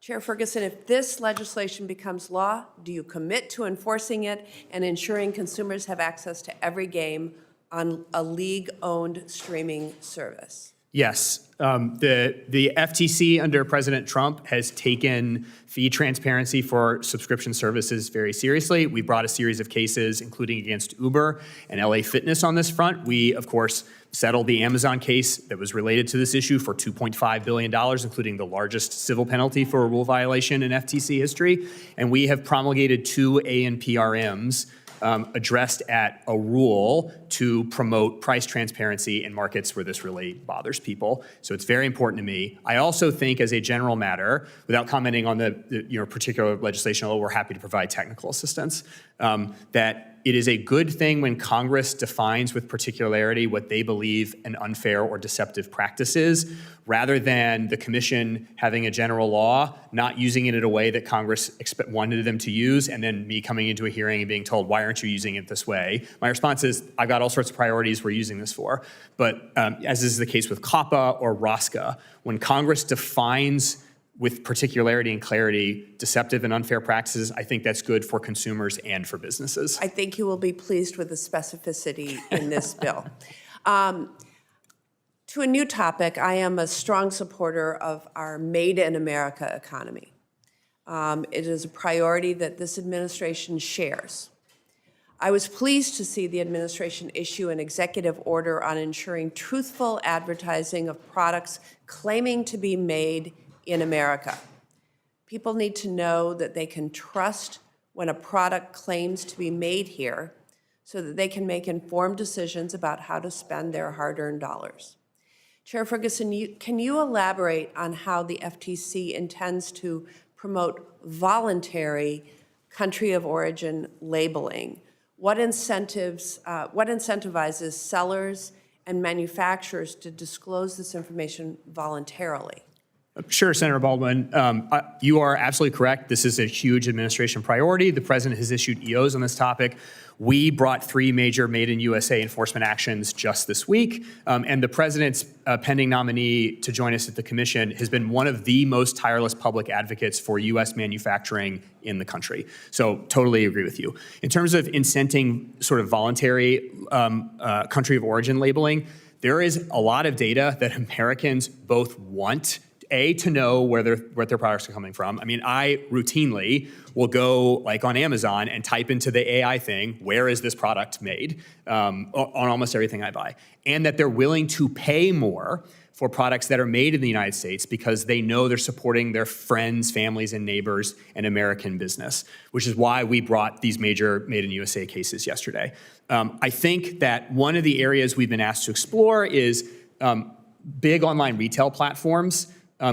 H: Chair Ferguson, if this legislation becomes law, do you commit to enforcing it and ensuring consumers have access to every game on a league-owned streaming service?
C: Yes. The FTC under President Trump has taken fee transparency for subscription services very seriously. We brought a series of cases, including against Uber and LA Fitness on this front. We, of course, settled the Amazon case that was related to this issue for $2.5 billion, including the largest civil penalty for a rule violation in FTC history. And we have promulgated 2 ANPRMs addressed at a rule to promote price transparency in markets where this really bothers people. So it's very important to me. I also think, as a general matter, without commenting on the particular legislation, although we're happy to provide technical assistance, that it is a good thing when Congress defines with particularity what they believe an unfair or deceptive practice is, rather than the Commission having a general law, not using it in a way that Congress wanted them to use, and then me coming into a hearing and being told, why aren't you using it this way? My response is, I've got all sorts of priorities we're using this for. But as is the case with COPPA or ROSCA, when Congress defines with particularity and clarity deceptive and unfair practices, I think that's good for consumers and for businesses.
H: I think you will be pleased with the specificity in this bill. To a new topic, I am a strong supporter of our Made in America economy. It is a priority that this administration shares. I was pleased to see the administration issue an executive order on ensuring truthful advertising of products claiming to be made in America. People need to know that they can trust when a product claims to be made here so that they can make informed decisions about how to spend their hard-earned dollars. Chair Ferguson, can you elaborate on how the FTC intends to promote voluntary country of origin labeling? What incentivizes sellers and manufacturers to disclose this information voluntarily?
C: Sure, Senator Baldwin. You are absolutely correct. This is a huge administration priority. The president has issued EOs on this topic. We brought 3 major Made in USA enforcement actions just this week. And the president's pending nominee to join us at the commission has been one of the most tireless public advocates for U.S. manufacturing in the country. So totally agree with you. In terms of incenting sort of voluntary country of origin labeling, there is a lot of data that Americans both want to know where their products are coming from. I mean, I routinely will go like on Amazon and type into the AI thing, where is this product made, on almost everything I buy. And that they're willing to pay more for products that are made in the United States because they know they're supporting their friends, families, and neighbors and American business, which is why we brought these major Made in USA cases yesterday. I think that one of the areas we've been asked to explore is big online retail platforms.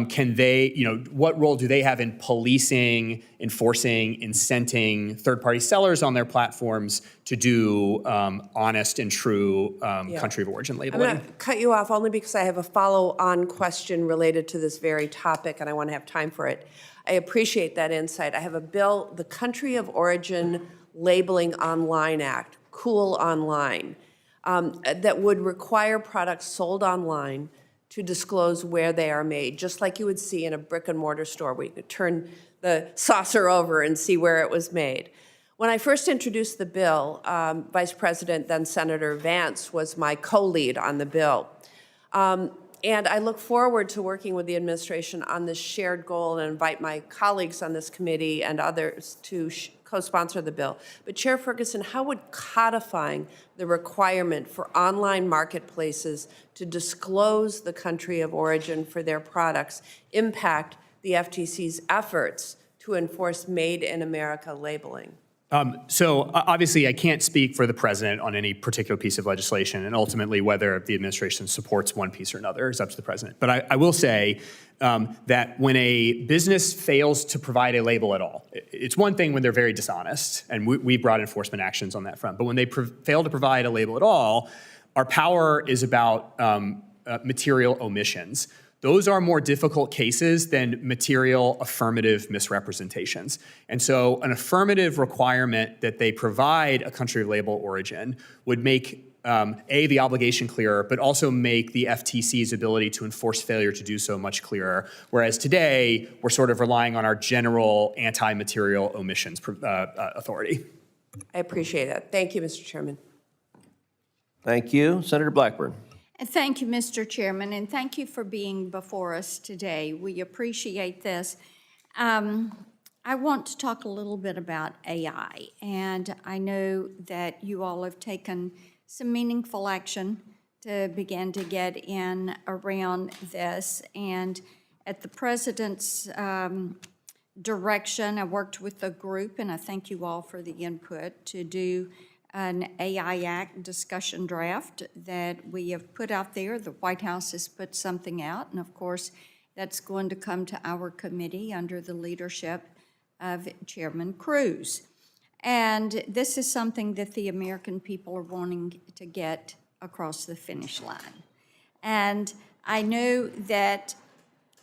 C: Can they, what role do they have in policing, enforcing, incenting third-party sellers on their platforms to do honest and true country of origin labeling?
H: I'm going to cut you off only because I have a follow-on question related to this very topic, and I want to have time for it. I appreciate that insight. I have a bill, the Country of Origin Labeling Online Act, Cool Online, that would require products sold online to disclose where they are made, just like you would see in a brick and mortar store where you could turn the saucer over and see where it was made. When I first introduced the bill, Vice President, then Senator Vance, was my co-lead on the bill. And I look forward to working with the administration on this shared goal and invite my colleagues on this committee and others to co-sponsor the bill. But Chair Ferguson, how would codifying the requirement for online marketplaces to disclose the country of origin for their products impact the FTC's efforts to enforce Made in America labeling?
C: So obviously I can't speak for the president on any particular piece of legislation, and ultimately whether the administration supports one piece or another is up to the president. But I will say that when a business fails to provide a label at all, it's one thing when they're very dishonest, and we brought enforcement actions on that front, but when they fail to provide a label at all, our power is about material omissions. Those are more difficult cases than material affirmative misrepresentations. And so an affirmative requirement that they provide a country of label origin would make the obligation clearer, but also make the FTC's ability to enforce failure to do so much clearer. Whereas today, we're sort of relying on our general anti-material omissions authority.
H: I appreciate it. Thank you, Mr. Chairman.
A: Thank you. Senator Blackburn.
I: And thank you, Mr. Chairman, and thank you for being before us today. We appreciate this. I want to talk a little bit about AI, and I know that you all have taken some meaningful action to begin to get in around this. And at the President's direction, I worked with a group, and I thank you all for the input, to do an AI Act discussion draft that we have put out there. The White House has put something out, and of course, that's going to come to our committee under the leadership of Chairman Cruz. And this is something that the American people are wanting to get across the finish line. And I know that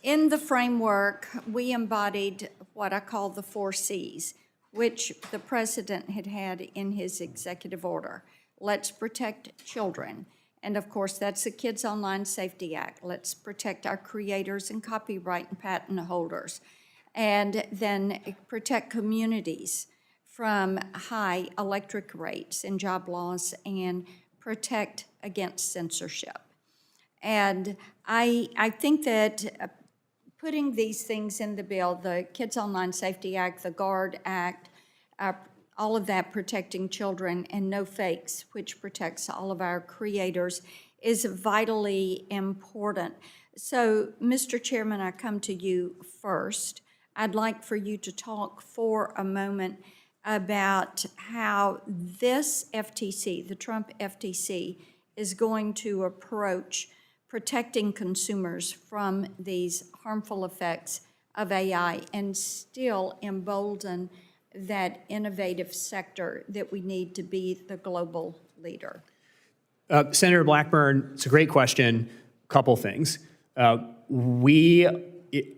I: in the framework, we embodied what I call the 4 C's, which the President had in his executive order. Let's protect children. And of course, that's the Kids Online Safety Act. Let's protect our creators and copyright and patent holders. And then protect communities from high electric rates and job loss, and protect against censorship. And I think that putting these things in the bill, the Kids Online Safety Act, the GUARD Act, all of that protecting children, and no fakes, which protects all of our creators, is vitally important. So, Mr. Chairman, I come to you first. I'd like for you to talk for a moment about how this FTC, the Trump FTC, is going to approach protecting consumers from these harmful effects of AI and still embolden that innovative sector that we need to be the global leader.
C: Senator Blackburn, it's a great question. Couple things. We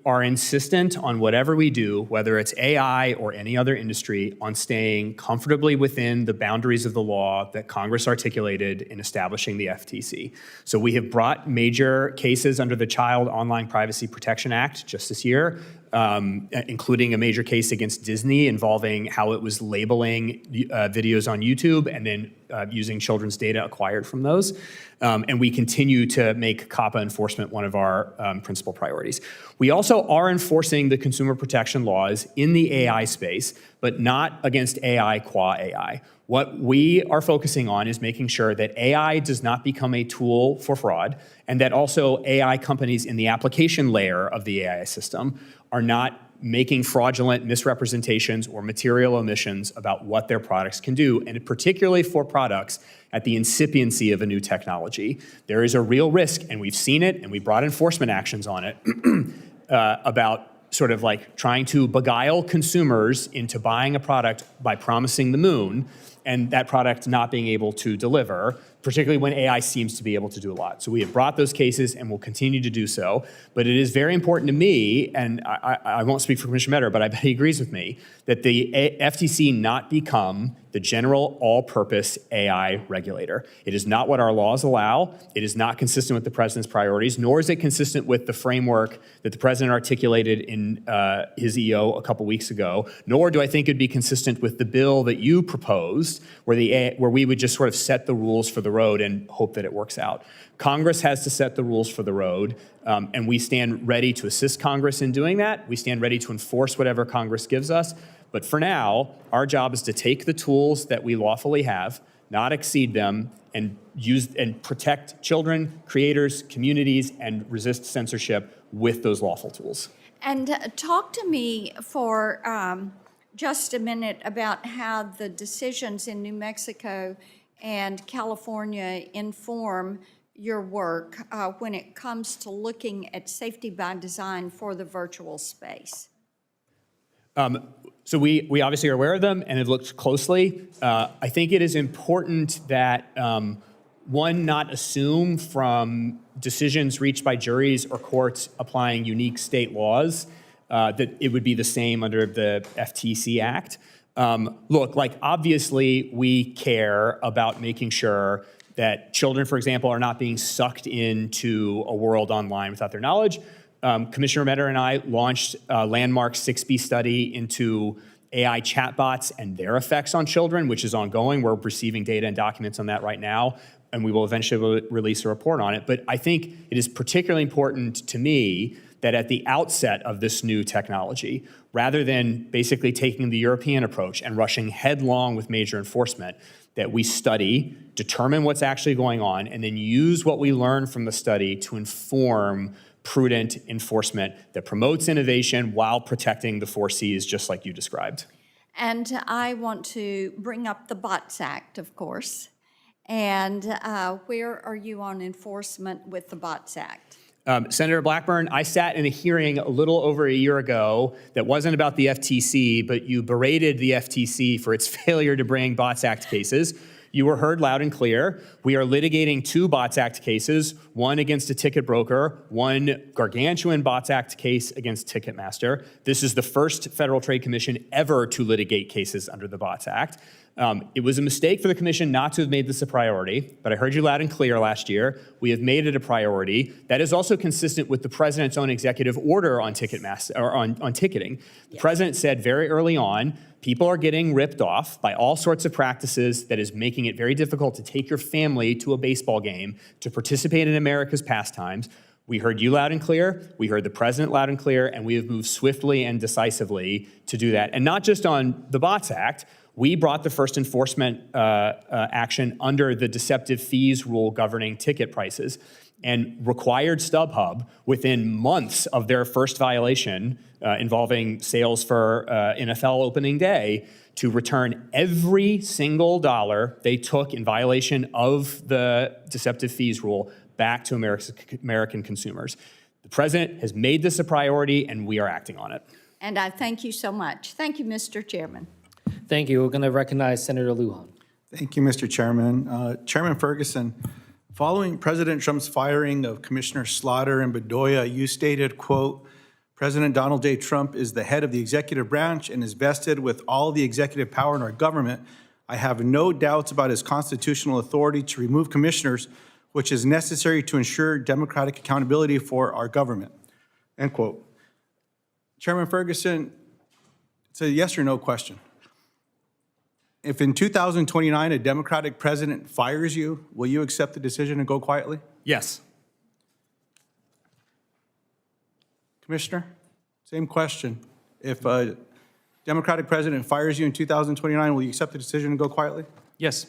C: are insistent on whatever we do, whether it's AI or any other industry, on staying comfortably within the boundaries of the law that Congress articulated in establishing the FTC. So we have brought major cases under the Child Online Privacy Protection Act just this year, including a major case against Disney involving how it was labeling videos on YouTube and then using children's data acquired from those. And we continue to make COPPA enforcement one of our principal priorities. We also are enforcing the consumer protection laws in the AI space, but not against AI qua AI. What we are focusing on is making sure that AI does not become a tool for fraud, and that also AI companies in the application layer of the AI system are not making fraudulent misrepresentations or material omissions about what their products can do, and particularly for products at the incipiency of a new technology. There is a real risk, and we've seen it, and we brought enforcement actions on it, about sort of like trying to beguile consumers into buying a product by promising the moon, and that product not being able to deliver, particularly when AI seems to be able to do a lot. So we have brought those cases and will continue to do so. But it is very important to me, and I won't speak for Commissioner Meador, but I bet he agrees with me, that the FTC not become the general all-purpose AI regulator. It is not what our laws allow. It is not consistent with the President's priorities, nor is it consistent with the framework that the President articulated in his EO a couple weeks ago, nor do I think it'd be consistent with the bill that you proposed, where we would just sort of set the rules for the road and hope that it works out. Congress has to set the rules for the road, and we stand ready to assist Congress in doing that. We stand ready to enforce whatever Congress gives us. But for now, our job is to take the tools that we lawfully have, not exceed them, and use and protect children, creators, communities, and resist censorship with those lawful tools.
I: And talk to me for just a minute about how the decisions in New Mexico and California inform your work when it comes to looking at safety by design for the virtual space.
C: So we obviously are aware of them and have looked closely. I think it is important that, one, not assume from decisions reached by juries or courts applying unique state laws, that it would be the same under the FTC Act. Look, like obviously we care about making sure that children, for example, are not being sucked into a world online without their knowledge. Commissioner Meador and I launched a landmark 6B study into AI chatbots and their effects on children, which is ongoing. We're receiving data and documents on that right now, and we will eventually release a report on it. But I think it is particularly important to me that at the outset of this new technology, rather than basically taking the European approach and rushing headlong with major enforcement, that we study, determine what's actually going on, and then use what we learn from the study to inform prudent enforcement that promotes innovation while protecting the 4 Cs, just like you described.
I: And I want to bring up the BOTS Act, of course. And where are you on enforcement with the BOTS Act?
C: Senator Blackburn, I sat in a hearing a little over a year ago that wasn't about the FTC, but you berated the FTC for its failure to bring BOTS Act cases. You were heard loud and clear. We are litigating 2 BOTS Act cases, one against a ticket broker, one gargantuan BOTS Act case against Ticketmaster. This is the first Federal Trade Commission ever to litigate cases under the BOTS Act. It was a mistake for the commission not to have made this a priority, but I heard you loud and clear last year. We have made it a priority. That is also consistent with the president's own executive order on Ticketmaster, or on ticketing. The president said very early on, people are getting ripped off by all sorts of practices that is making it very difficult to take your family to a baseball game, to participate in America's pastimes. We heard you loud and clear, we heard the president loud and clear, and we have moved swiftly and decisively to do that. And not just on the BOTS Act, we brought the first enforcement action under the deceptive fees rule governing ticket prices and required StubHub within months of their first violation involving sales for NFL opening day to return every single dollar they took in violation of the deceptive fees rule back to American consumers. The president has made this a priority and we are acting on it.
I: And I thank you so much. Thank you, Mr. Chairman.
J: Thank you. We're going to recognize Senator Lujan.
K: Thank you, Mr. Chairman. Chairman Ferguson, following President Trump's firing of Commissioner Slaughter and Bedoya, you stated, quote, President Donald J. Trump is the head of the executive branch and is vested with all the executive power in our government. I have no doubts about his constitutional authority to remove commissioners, which is necessary to ensure democratic accountability for our government, end quote. Chairman Ferguson, it's a yes or no question. If in 2029 a Democratic president fires you, will you accept the decision and go quietly?
C: Yes.
K: Commissioner, same question. If a Democratic president fires you in 2029, will you accept the decision and go quietly?
D: Yes.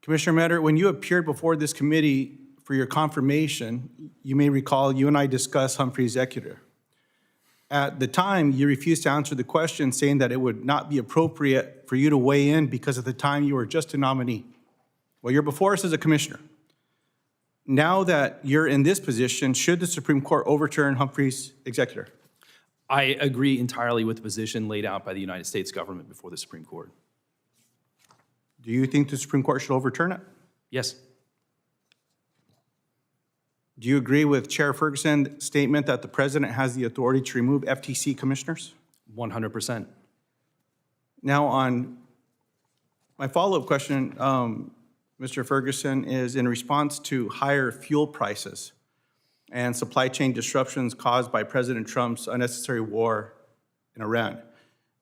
K: Commissioner Meador, when you appeared before this committee for your confirmation, you may recall you and I discussed Humphrey's executor. At the time, you refused to answer the question, saying that it would not be appropriate for you to weigh in because at the time you were just a nominee. Well, you're before us as a commissioner. Now that you're in this position, should the Supreme Court overturn Humphrey's executor?
D: I agree entirely with the position laid out by the United States government before the Supreme Court.
K: Do you think the Supreme Court should overturn it?
D: Yes.
K: Do you agree with Chair Ferguson's statement that the president has the authority to remove FTC commissioners?
D: 100%.
K: Now, on my follow-up question, Mr. Ferguson, is in response to higher fuel prices and supply chain disruptions caused by President Trump's unnecessary war in Iran.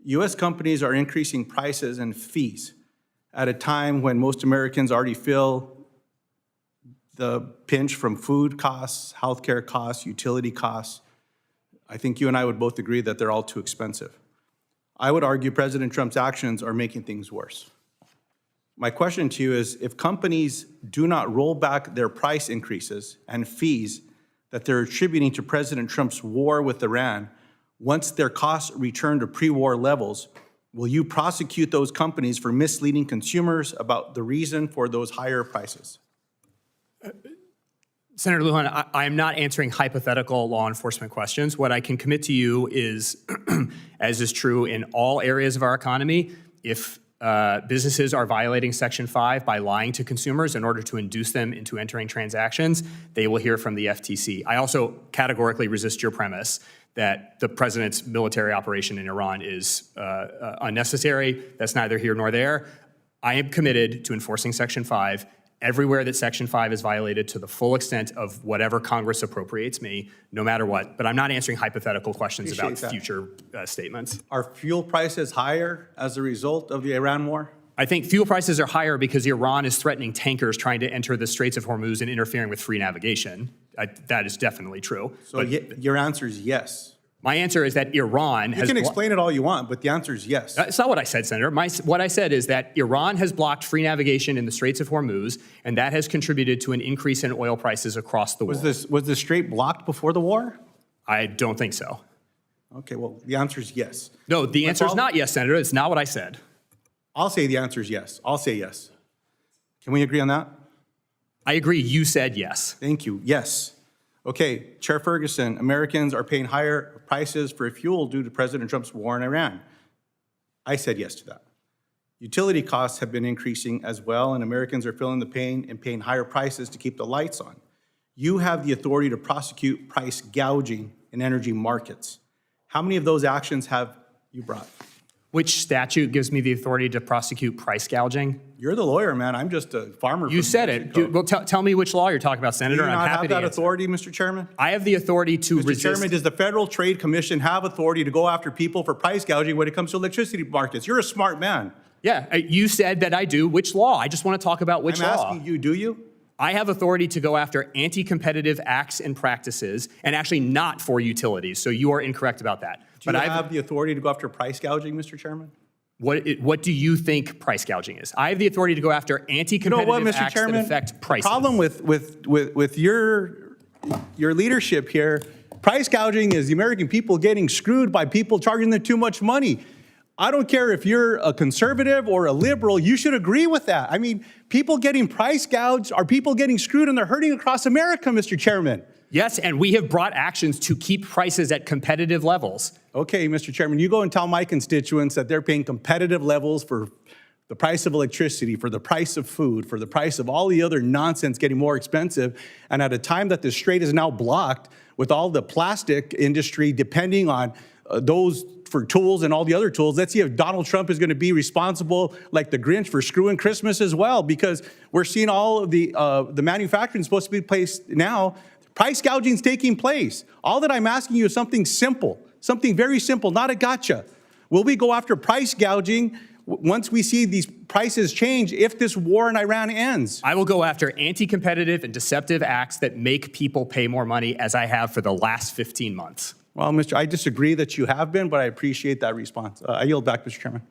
K: U.S. companies are increasing prices and fees at a time when most Americans already feel the pinch from food costs, healthcare costs, utility costs. I think you and I would both agree that they're all too expensive. I would argue President Trump's actions are making things worse. My question to you is, if companies do not roll back their price increases and fees that they're attributing to President Trump's war with Iran, once their costs return to pre-war levels, will you prosecute those companies for misleading consumers about the reason for those higher prices?
C: Senator Lujan, I am not answering hypothetical law enforcement questions. What I can commit to you is, as is true in all areas of our economy, if businesses are violating Section 5 by lying to consumers in order to induce them into entering transactions, they will hear from the FTC. I also categorically resist your premise that the president's military operation in Iran is unnecessary. That's neither here nor there. I am committed to enforcing Section 5 everywhere that Section 5 is violated to the full extent of whatever Congress appropriates me, no matter what. But I'm not answering hypothetical questions about future statements.
K: Are fuel prices higher as a result of the Iran war?
C: I think fuel prices are higher because Iran is threatening tankers trying to enter the Straits of Hormuz and interfering with free navigation. That is definitely true.
K: So your answer is yes.
C: My answer is that Iran has...
K: You can explain it all you want, but the answer is yes.
C: That's not what I said, Senator. What I said is that Iran has blocked free navigation in the Straits of Hormuz, and that has contributed to an increase in oil prices across the world.
K: Was the strait blocked before the war?
C: I don't think so.
K: Okay, well, the answer is yes.
C: No, the answer is not yes, Senator. It's not what I said.
K: I'll say the answer is yes. I'll say yes. Can we agree on that?
C: I agree. You said yes.
K: Thank you. Yes. Okay, Chair Ferguson, Americans are paying higher prices for fuel due to President Trump's war in Iran. I said yes to that. Utility costs have been increasing as well, and Americans are feeling the pain and paying higher prices to keep the lights on. You have the authority to prosecute price gouging in energy markets. How many of those actions have you brought?
C: Which statute gives me the authority to prosecute price gouging?
K: You're the lawyer, man. I'm just a farmer.
C: You said it. Well, tell me which law you're talking about, Senator.
K: Do you
C: I'm
K: not
C: happy
K: have
C: to
K: that
C: answer.
K: authority, Mr. Chairman?
C: I have the authority to
K: Mr. Chairman, does the Federal Trade Commission have authority to go after people for price gouging when it comes to electricity markets? You're a smart man.
C: Yeah, you said that I do. Which law? I just want to talk about which
K: I'm
C: law.
K: asking you, do you?
C: I have authority to go after anti-competitive acts and practices, and actually not for utilities. So you are incorrect about that.
K: Do you have the authority to go after price gouging, Mr. Chairman?
C: What do you think price gouging is? I have the authority to go after anti-competitive acts that affect prices.
K: The problem with your leadership here, price gouging is the American people getting screwed by people charging them too much money. I don't care if you're a conservative or a liberal, you should agree with that. I mean, people getting price gouged are people getting screwed, and they're hurting across America, Mr. Chairman.
C: Yes, and we have brought actions to keep prices at competitive levels.
K: Okay, Mr. Chairman, you go and tell my constituents that they're paying competitive levels for the price of electricity, for the price of food, for the price of all the other nonsense getting more expensive. And at a time that the strait is now blocked with all the plastic industry depending on those for tools and all the other tools, let's see if Donald Trump is going to be responsible like the Grinch for screwing Christmas as well, because we're seeing all of the manufacturing supposed to be placed now. Price gouging is taking place. All that I'm asking you is something simple, something very simple, not a gotcha. Will we go after price gouging once we see these prices change if this war in Iran ends?
C: I will go after anti-competitive and deceptive acts that make people pay more money, as I have for the last 15 months.
K: Well, I disagree that you have been, but I appreciate that response. I yield back, Mr. Chairman.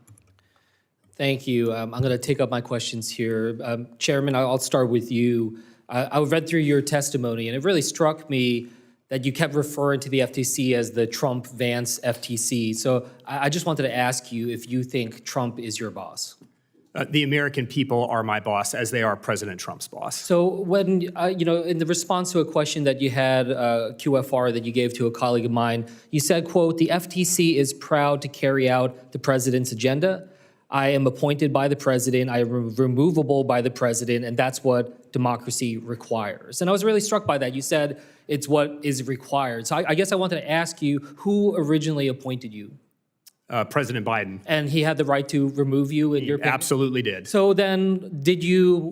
J: Thank you. I'm going to take up my questions here. Chairman, I'll start with you. I read through your testimony, and it really struck me that you kept referring to the FTC as the Trump-Vance FTC. So I just wanted to ask you if you think Trump is your boss.
C: The American people are my boss, as they are President Trump's boss.
J: So when, in the response to a question that you had, QFR, that you gave to a colleague of mine, you said, quote, "The FTC is proud to carry out the president's agenda. I am appointed by the president, I am removable by the president, and that's what democracy requires." And I was really struck by that. You said it's what is required. So I guess I wanted to ask you, who originally appointed you?
C: President Biden.
J: And he had the right to remove you in your opinion?
C: Absolutely did.
J: So then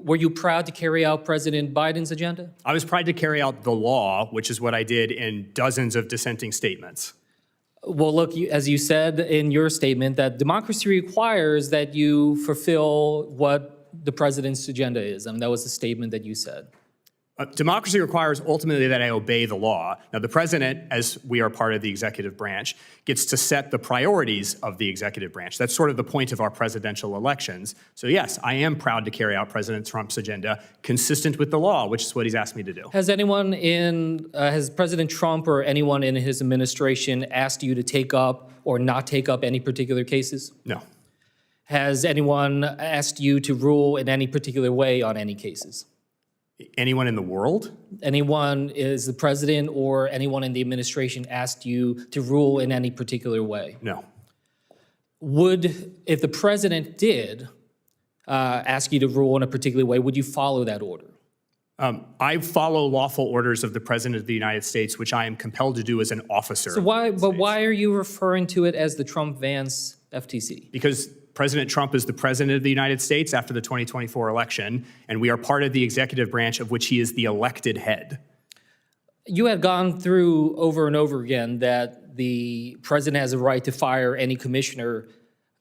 J: were you proud to carry out President Biden's agenda?
C: I was proud to carry out the law, which is what I did in dozens of dissenting statements.
J: Well, look, as you said in your statement, that democracy requires that you fulfill what the president's agenda is. I mean, that was the statement that you said.
C: Democracy requires ultimately that I obey the law. Now, the president, as we are part of the executive branch, gets to set the priorities of the executive branch. That's sort of the point of our presidential elections. So yes, I am proud to carry out President Trump's agenda consistent with the law, which is what he's asked me to do.
J: Has President Trump or anyone in his administration asked you to take up or not take up any particular cases?
C: No.
J: Has anyone asked you to rule in any particular way on any cases?
C: Anyone in the world?
J: Anyone, is the president or anyone in the administration asked you to rule in any particular way?
C: No.
J: if the president did ask you to rule in a particular way, would you follow that order?
C: I follow lawful orders of the President of the United States, which I am compelled to do as an officer.
J: So why are you referring to it as the Trump-Vance FTC?
C: Because President Trump is the President of the United States after the 2024 election, and we are part of the executive branch of which he is the elected head.
J: You had gone through over and over again that the president has a right to fire any commissioner,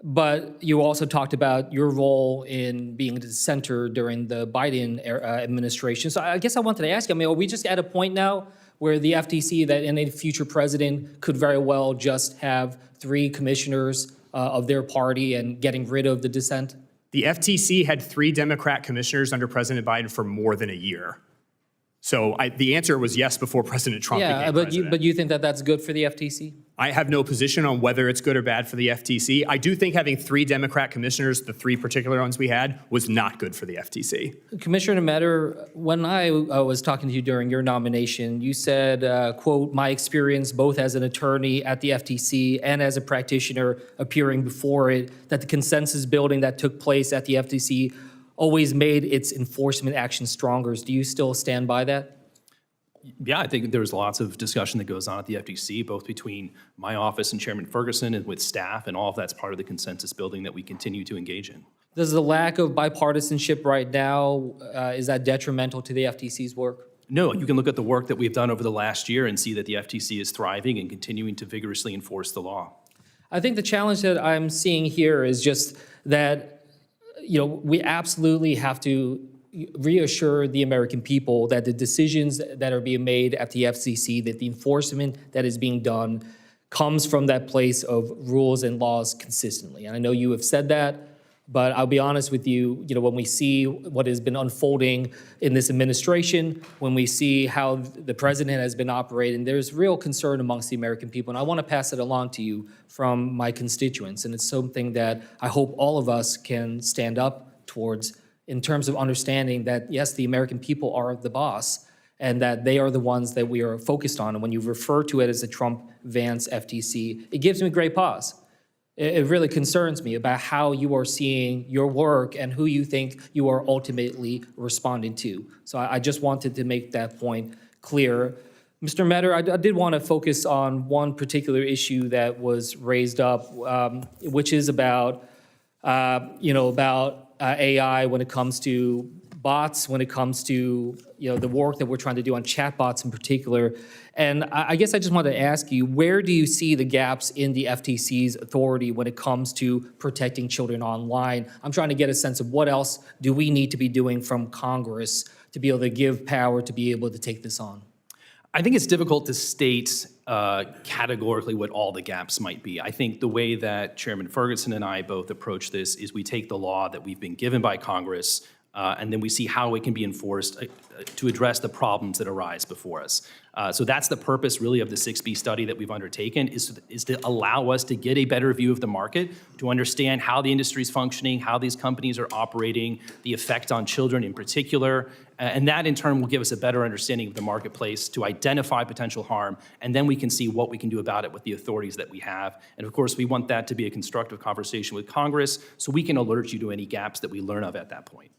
J: but you also talked about your role in being the center during the Biden administration. So I guess I wanted to ask you, I mean, are we just at a point now where the FTC, that any future president could very well just have 3 commissioners of their party and getting rid of the dissent?
C: The FTC had 3 Democrat commissioners under President Biden for more than a year. So the answer was yes before President Trump became president.
J: But you think that that's good for the FTC?
C: I have no position on whether it's good or bad for the FTC. I do think having 3 Democrat commissioners, the 3 particular ones we had, was not good for the FTC.
J: Commissioner Meador, when I was talking to you during your nomination, you said, quote, "My experience both as an attorney at the FTC and as a practitioner appearing before it, that the consensus building that took place at the FTC always made its enforcement action stronger." Do you still stand by that?
D: Yeah, I think there's lots of discussion that goes on at the FTC, both between my office and Chairman Ferguson and with staff, and all of that's part of the consensus building that we continue to engage in.
J: Does the lack of bipartisanship right now, is that detrimental to the FTC's work?
D: No, you can look at the work that we've done over the last year and see that the FTC is thriving and continuing to vigorously enforce the law.
J: I think the challenge that I'm seeing here is just that, we absolutely have to reassure the American people that the decisions that are being made at the FCC, that the enforcement that is being done comes from that place of rules and laws consistently. And I know you have said that, but I'll be honest with you, when we see what has been unfolding in this administration, when we see how the president has been operating, there's real concern amongst the American people. And I want to pass it along to you from my constituents. And it's something that I hope all of us can stand up towards in terms of understanding that, yes, the American people are the boss and that they are the ones that we are focused on. And when you refer to it as the Trump-Vance FTC, it gives me great pause. It really concerns me about how you are seeing your work and who you think you are ultimately responding to. So I just wanted to make that point clear. Mr. Meador, I did want to focus on one particular issue that was raised up, which is about, AI when it comes to bots, when it comes to the work that we're trying to do on chatbots in particular. And I guess I just wanted to ask you, where do you see the gaps in the FTC's authority when it comes to protecting children online? I'm trying to get a sense of what else do we need to be doing from Congress to be able to give power to be able to take this on?
D: I think it's difficult to state categorically what all the gaps might be. I think the way that Chairman Ferguson and I both approach this is we take the law that we've been given by Congress and then we see how it can be enforced to address the problems that arise before us. So that's the purpose really of the 6B study that we've undertaken is to allow us to get a better view of the market, to understand how the industry is functioning, how these companies are operating, the effect on children in particular, and that in turn will give us a better understanding of the marketplace to identify potential harm, and then we can see what we can do about it with the authorities that we have. And of course, we want that to be a constructive conversation with Congress so we can alert you to any gaps that we learn of at that point.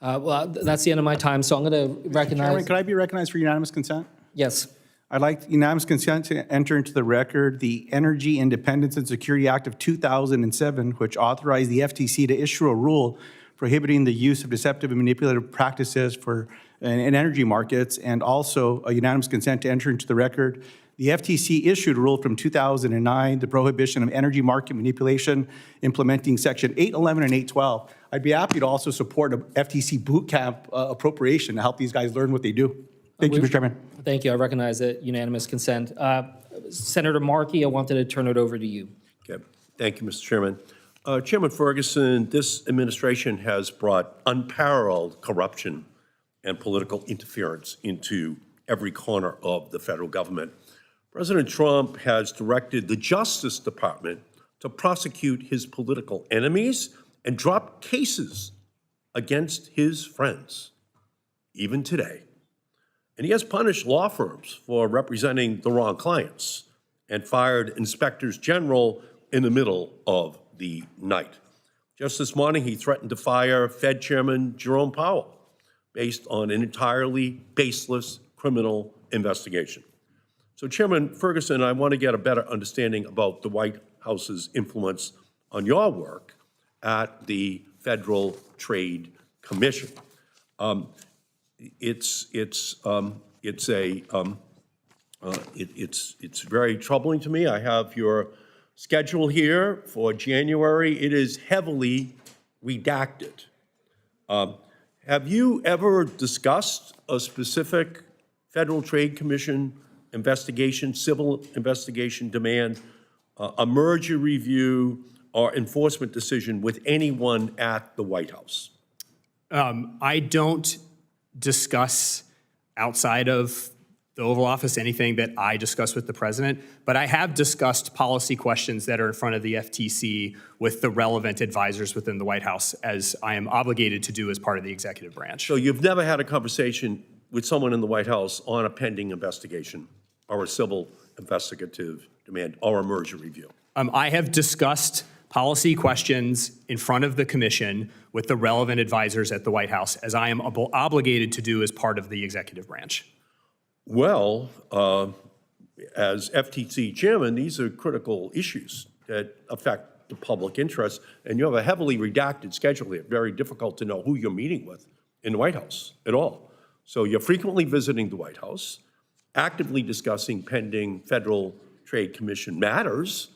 J: Well, that's the end of my time, so I'm going to recognize...
K: Chairman, could I be recognized for unanimous consent?
J: Yes.
K: I'd like unanimous consent to enter into the record the Energy Independence and Security Act of 2007, which authorized the FTC to issue a rule prohibiting the use of deceptive and manipulative practices in energy markets, and also a unanimous consent to enter into the record the FTC issued a rule from 2009, the prohibition of energy market manipulation, implementing Section 811 and 812. I'd be happy to also support an FTC boot camp appropriation to help these guys learn what they do. Thank you, Mr. Chairman.
J: Thank you. I recognize that unanimous consent. Senator Markey, I wanted to turn it over to you.
L: Okay. Thank you, Mr. Chairman. Chairman Ferguson, this administration has brought unparalleled corruption and political interference into every corner of the federal government. President Trump has directed the Justice Department to prosecute his political enemies and drop cases against his friends, even today. And he has punished law firms for representing the wrong clients and fired inspectors general in the middle of the night. Just this morning, he threatened to fire Fed Chairman Jerome Powell based on an entirely baseless criminal investigation. So Chairman Ferguson, I want to get a better understanding about the White House's influence on your work at the Federal Trade Commission. It's very troubling to me. I have your schedule here for January. It is heavily redacted. Have you ever discussed a specific Federal Trade Commission investigation, civil investigation demand, a merger review, or enforcement decision with anyone at the White House?
C: I don't discuss outside of the Oval Office anything that I discuss with the president, but I have discussed policy questions that are in front of the FTC with the relevant advisors within the White House, as I am obligated to do as part of the executive branch.
L: So you've never had a conversation with someone in the White House on a pending investigation or a civil investigative demand or a merger review?
C: I have discussed policy questions in front of the commission with the relevant advisors at the White House, as I am obligated to do as part of the executive branch.
L: Well, as FTC chairman, these are critical issues that affect the public interest, and you have a heavily redacted schedule here. Very difficult to know who you're meeting with in the White House at all. So you're frequently visiting the White House, actively discussing pending Federal Trade Commission matters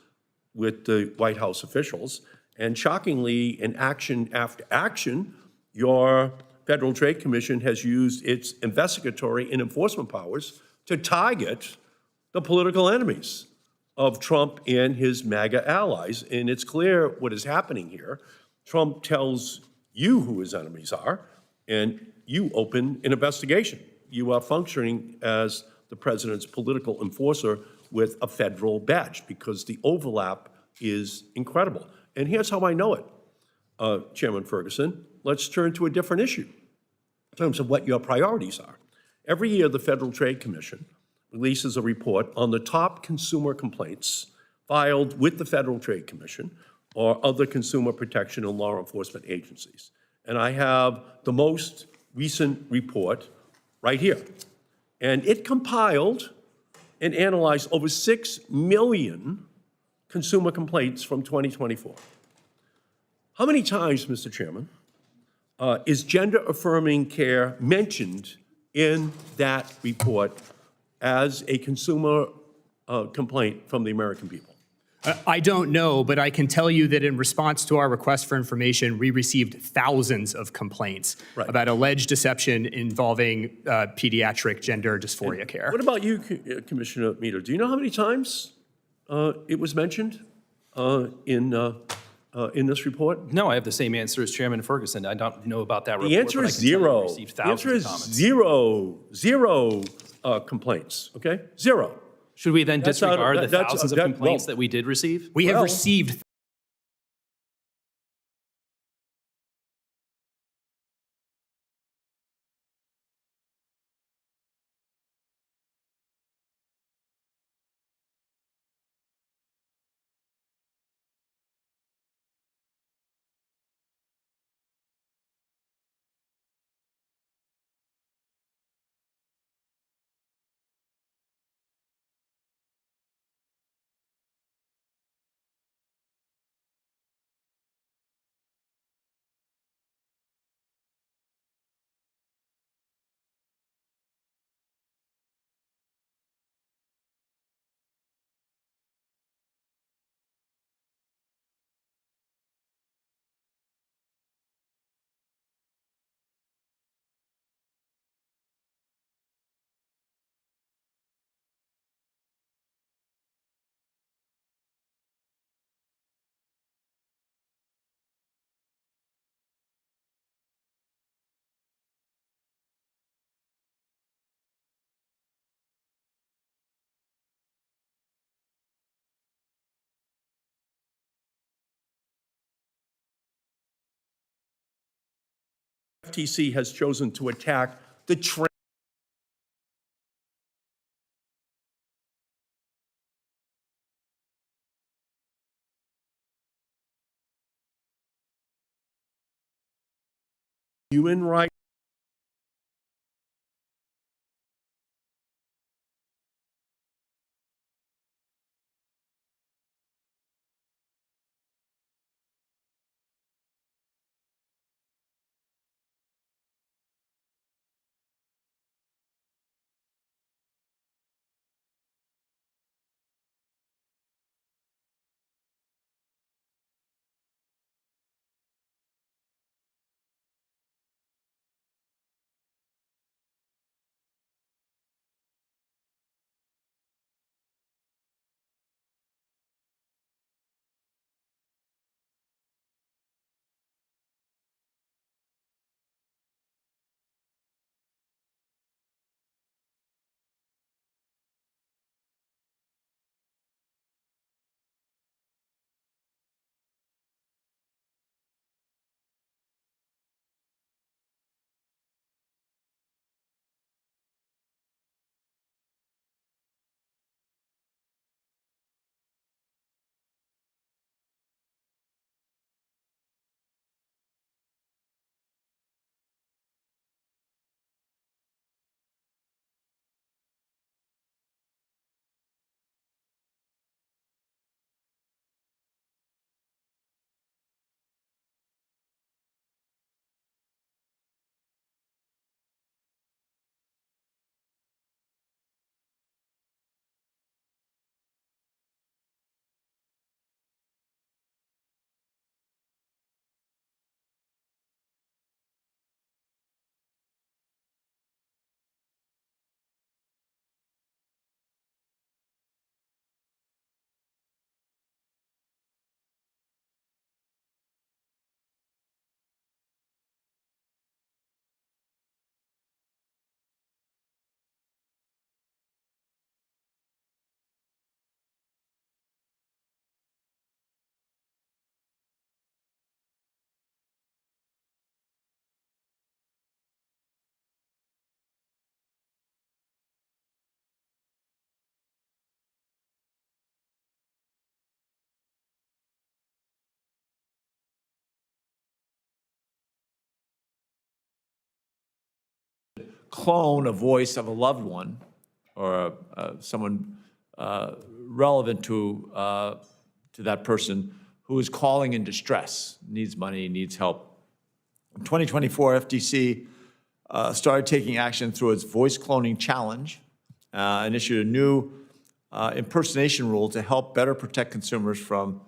L: with the White House officials, and shockingly, in action after action, your Federal Trade Commission has used its investigatory and enforcement powers to target the political enemies of Trump and his MAGA allies. And it's clear what is happening here. Trump tells you who his enemies are, and you open an investigation. You are functioning as the president's political enforcer with a federal badge, because the overlap is incredible. And here's how I know it, Chairman Ferguson. Let's turn to a different issue in terms of what your priorities are. Every year, the Federal Trade Commission releases a report on the top consumer complaints filed with the Federal Trade Commission or other consumer protection and law enforcement agencies. And I have the most recent report right here. And it compiled and analyzed over 6 million consumer complaints from 2024. How many times, Mr. Chairman, is gender-affirming care mentioned in that report as a consumer complaint from the American people?
C: I don't know, but I can tell you that in response to our request for information, we received thousands of complaints about alleged deception involving pediatric gender dysphoria care.
L: What about you, Commissioner Meador? Do you know how many times it was mentioned in this report?
D: No, I have the same answer as Chairman Ferguson. I don't know about that report.
L: The answer is zero. The answer is zero complaints, okay? Zero.
D: Should we then
L: That's
D: disregard the
L: that's-
D: thousands of
L: that-
D: complaints
L: well,
D: that we did receive?
C: We have received
L: FTC has chosen to attack the human right
M: clone a voice of a loved one or someone relevant to that person who is calling in distress, needs money, needs help. In 2024, FTC started taking action through its voice cloning challenge and issued a new impersonation rule to help better protect consumers from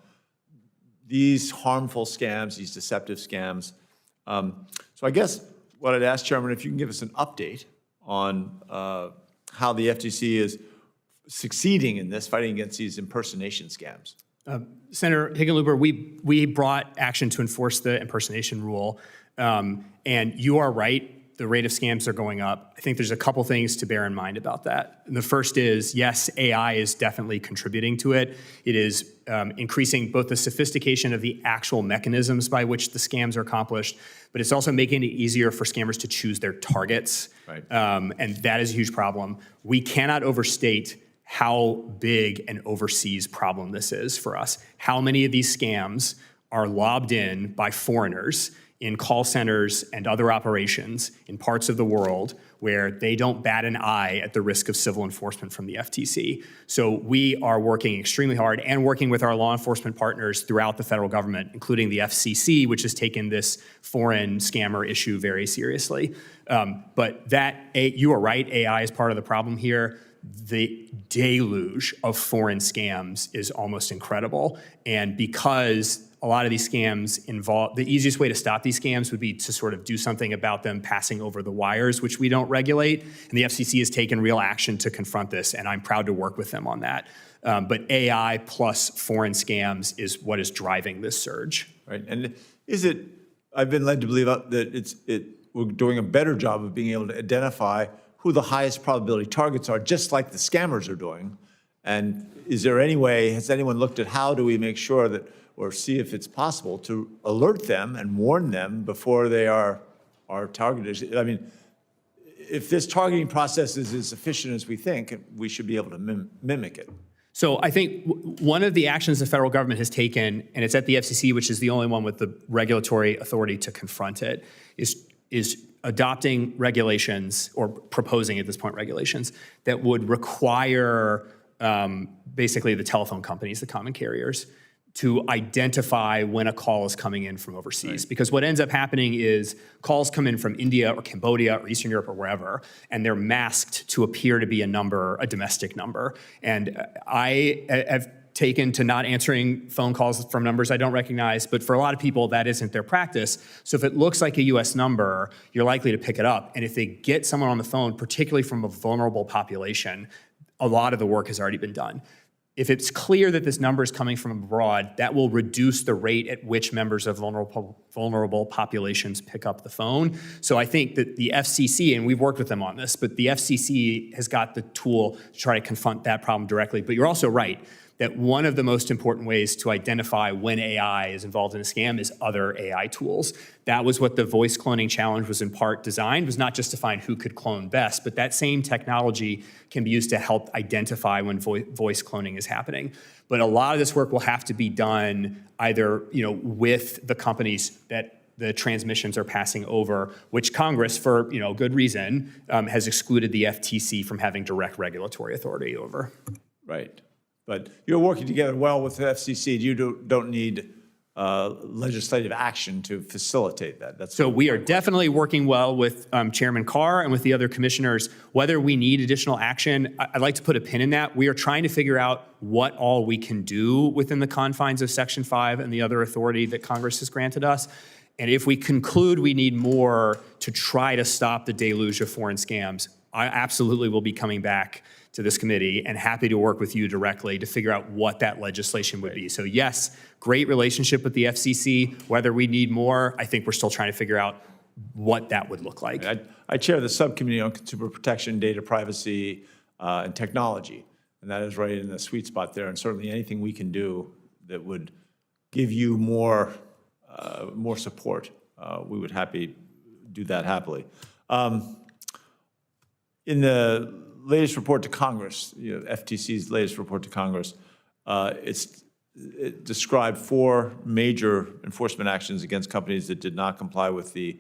M: these harmful scams, these deceptive scams. So I guess what I'd ask, Chairman, if you can give us an update on how the FTC is succeeding in this, fighting against these impersonation scams.
C: Senator Hickenlooper, we brought action to enforce the impersonation rule, and you are right. The rate of scams are going up. I think there's a couple things to bear in mind about that. And the first is, yes, AI is definitely contributing to it. It is increasing both the sophistication of the actual mechanisms by which the scams are accomplished, but it's also making it easier for scammers to choose their targets.
M: Right.
C: And that is a huge problem. We cannot overstate how big an overseas problem this is for us. How many of these scams are lobbed in by foreigners in call centers and other operations in parts of the world where they don't bat an eye at the risk of civil enforcement from the FTC. So we are working extremely hard and working with our law enforcement partners throughout the federal government, including the FCC, which has taken this foreign scammer issue very seriously. But you are right, AI is part of the problem here. The deluge of foreign scams is almost incredible. And because a lot of these scams involve, the easiest way to stop these scams would be to sort of do something about them passing over the wires, which we don't regulate. And the FCC has taken real action to confront this, and I'm proud to work with them on that. But AI plus foreign scams is what is driving this surge.
M: Right, and is it, I've been led to believe that we're doing a better job of being able to identify who the highest probability targets are, just like the scammers are doing. And is there any way, has anyone looked at how do we make sure that, or see if it's possible to alert them and warn them before they are targeted? I mean, if this targeting process is as efficient as we think, we should be able to mimic it.
C: So I think one of the actions the federal government has taken, and it's at the FCC, which is the only one with the regulatory authority to confront it, is is adopting regulations, or proposing at this point regulations, that would require basically the telephone companies, the common carriers, to identify when a call is coming in from overseas. Because what ends up happening is calls come in from India or Cambodia or Eastern Europe or wherever, and they're masked to appear to be a number, a domestic number. And I have taken to not answering phone calls from numbers I don't recognize, but for a lot of people, that isn't their practice. So if it looks like a US number, you're likely to pick it up. And if they get someone on the phone, particularly from a vulnerable population, a lot of the work has already been done. If it's clear that this number is coming from abroad, that will reduce the rate at which members of vulnerable populations pick up the phone. So I think that the FCC, and we've worked with them on this, but the FCC has got the tool to try to confront that problem directly. But you're also right that one of the most important ways to identify when AI is involved in a scam is other AI tools. That was what the voice cloning challenge was in part designed, was not just to find who could clone best, but that same technology can be used to help identify when voice cloning is happening. But a lot of this work will have to be done either, with the companies that the transmissions are passing over, which Congress, for good reason, has excluded the FTC from having direct regulatory authority over.
M: Right. But you're working together well with the FCC. You don't need legislative action to facilitate that.
C: So we are definitely working well with Chairman Carr and with the other commissioners. Whether we need additional action, I'd like to put a pin in that. We are trying to figure out what all we can do within the confines of Section 5 and the other authority that Congress has granted us. And if we conclude we need more to try to stop the deluge of foreign scams, I absolutely will be coming back to this committee and happy to work with you directly to figure out what that legislation would be. So yes, great relationship with the FCC. Whether we need more, I think we're still trying to figure out what that would look like.
M: I chair the subcommittee on consumer protection, data privacy, and technology, and that is right in the sweet spot there. And certainly anything we can do that would give you more support, we would do that happily. In the latest report to Congress, FTC's latest report to Congress, it described 4 major enforcement actions against companies that did not comply with the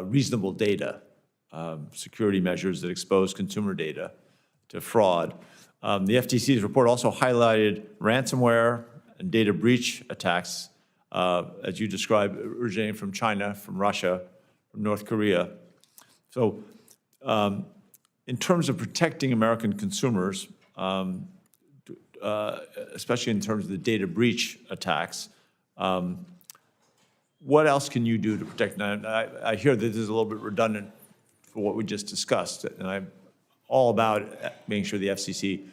M: reasonable data security measures that expose consumer data to fraud. The FTC's report also highlighted ransomware and data breach attacks, as you described, originating from China, from Russia, from North Korea. So, in terms of protecting American consumers, especially in terms of the data breach attacks, what else can you do to protect? Now, I hear that this is a little bit redundant for what we just discussed, and I'm all about making sure the FCC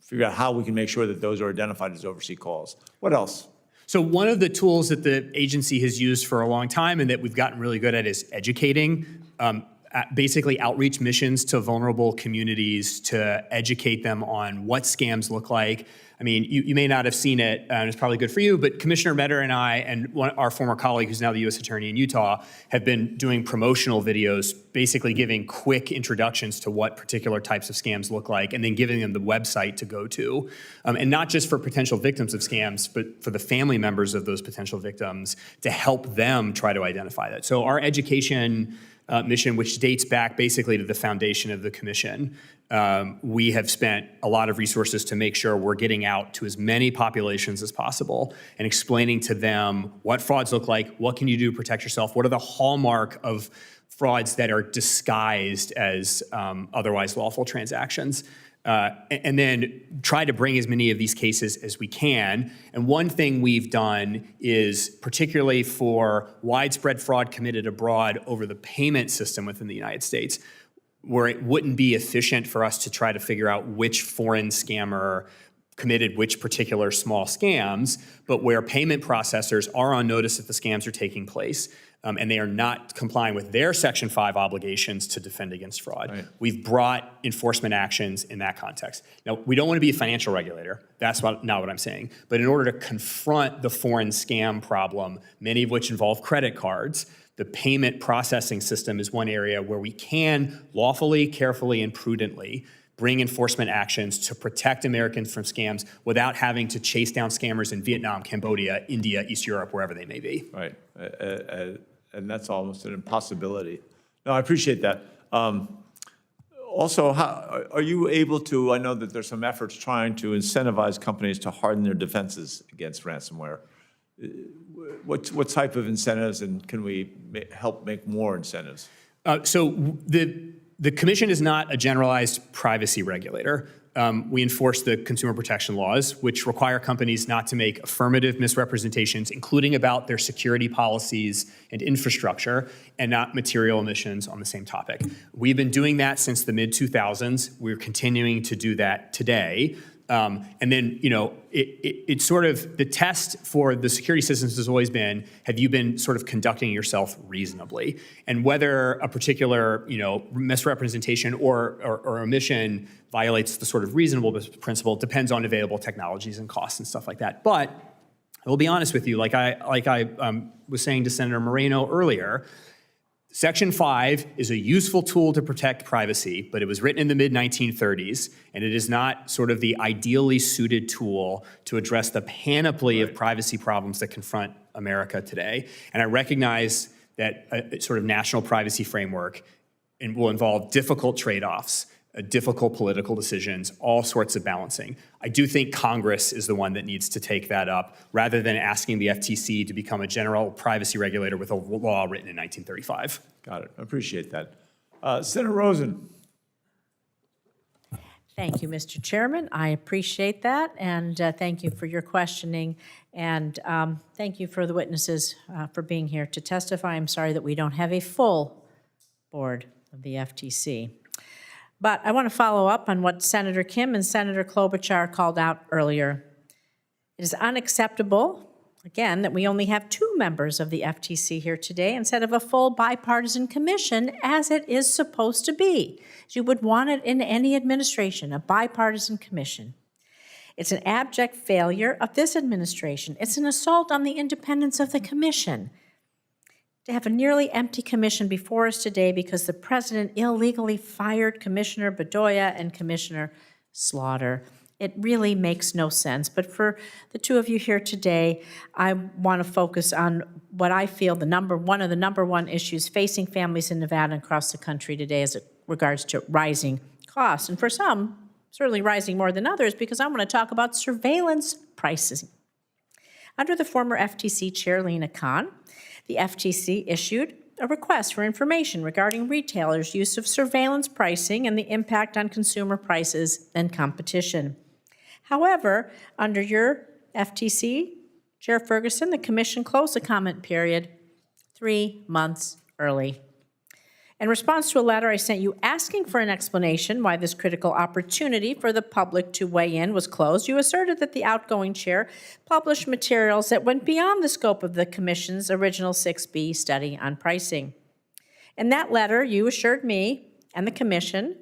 M: figure out how we can make sure that those are identified as overseas calls. What else?
C: So one of the tools that the agency has used for a long time and that we've gotten really good at is educating. Basically outreach missions to vulnerable communities to educate them on what scams look like. I mean, you may not have seen it, and it's probably good for you, but Commissioner Meador and I and our former colleague, who's now the U.S. Attorney in Utah, have been doing promotional videos, basically giving quick introductions to what particular types of scams look like, and then giving them the website to go to. And not just for potential victims of scams, but for the family members of those potential victims to help them try to identify that. So our education mission, which dates back basically to the foundation of the commission. We have spent a lot of resources to make sure we're getting out to as many populations as possible and explaining to them what frauds look like, what can you do to protect yourself, what are the hallmark of frauds that are disguised as otherwise lawful transactions. And then try to bring as many of these cases as we can. And one thing we've done is, particularly for widespread fraud committed abroad over the payment system within the United States, where it wouldn't be efficient for us to try to figure out which foreign scammer committed which particular small scams, but where payment processors are on notice that the scams are taking place, and they are not complying with their Section 5 obligations to defend against fraud. Right. We've brought enforcement actions in that context. Now, we don't want to be a financial regulator. That's not what I'm saying. But in order to confront the foreign scam problem, many of which involve credit cards, the payment processing system is one area where we can lawfully, carefully, and prudently bring enforcement actions to protect Americans from scams without having to chase down scammers in Vietnam, Cambodia, India, East Europe, wherever they may be.
M: Right. and that's almost an impossibility. No, I appreciate that. Also, how, are you able to, I know that there's some efforts trying to incentivize companies to harden their defenses against ransomware. What type of incentives, and can we help make more incentives?
C: So the commission is not a generalized privacy regulator. We enforce the consumer protection laws, which require companies not to make affirmative misrepresentations, including about their security policies and infrastructure, and not material omissions on the same topic. We've been doing that since the mid-2000s. We're continuing to do that today. And then, it's sort of the test for the security systems has always been, have you been sort of conducting yourself reasonably? And whether a particular, misrepresentation or omission violates the sort of reasonable principle depends on available technologies and costs and stuff like that. But I will be honest with you, like I was saying to Senator Moreno earlier, Section 5 is a useful tool to protect privacy, but it was written in the mid-1930s, and it is not sort of the ideally suited tool to address the panoply of privacy problems that confront America today. And I recognize that a sort of national privacy framework will involve difficult trade-offs, difficult political decisions, all sorts of balancing. I do think Congress is the one that needs to take that up rather than asking the FTC to become a general privacy regulator with a law written in 1935.
M: Got it. I appreciate that. Senator Rosen.
N: Thank you, Mr. Chairman. I appreciate that, and thank you for your questioning, and thank you for the witnesses for being here to testify. I'm sorry that we don't have a full board of the FTC. But I want to follow up on what Senator Kim and Senator Klobuchar called out earlier. It is unacceptable, again, that we only have 2 members of the FTC here today instead of a full bipartisan commission, as it is supposed to be. You would want it in any administration, a bipartisan commission. It's an abject failure of this administration. It's an assault on the independence of the commission. To have a nearly empty commission before us today because the president illegally fired Commissioner Bedoya and Commissioner Slaughter. It really makes no sense. But for the 2 of you here today, I want to focus on what I feel one of the number one issues facing families in Nevada and across the country today as it regards to rising costs. And for some, certainly rising more than others, because I want to talk about surveillance pricing. Under the former FTC Chair, Lina Khan, the FTC issued a request for information regarding retailers' use of surveillance pricing and the impact on consumer prices and competition. However, under your FTC, Chair Ferguson, the Commission closed the comment period 3 months early. In response to a letter I sent you asking for an explanation why this critical opportunity for the public to weigh in was closed, you asserted that the outgoing chair published materials that went beyond the scope of the Commission's original 6B study on pricing. In that letter, you assured me and the Commission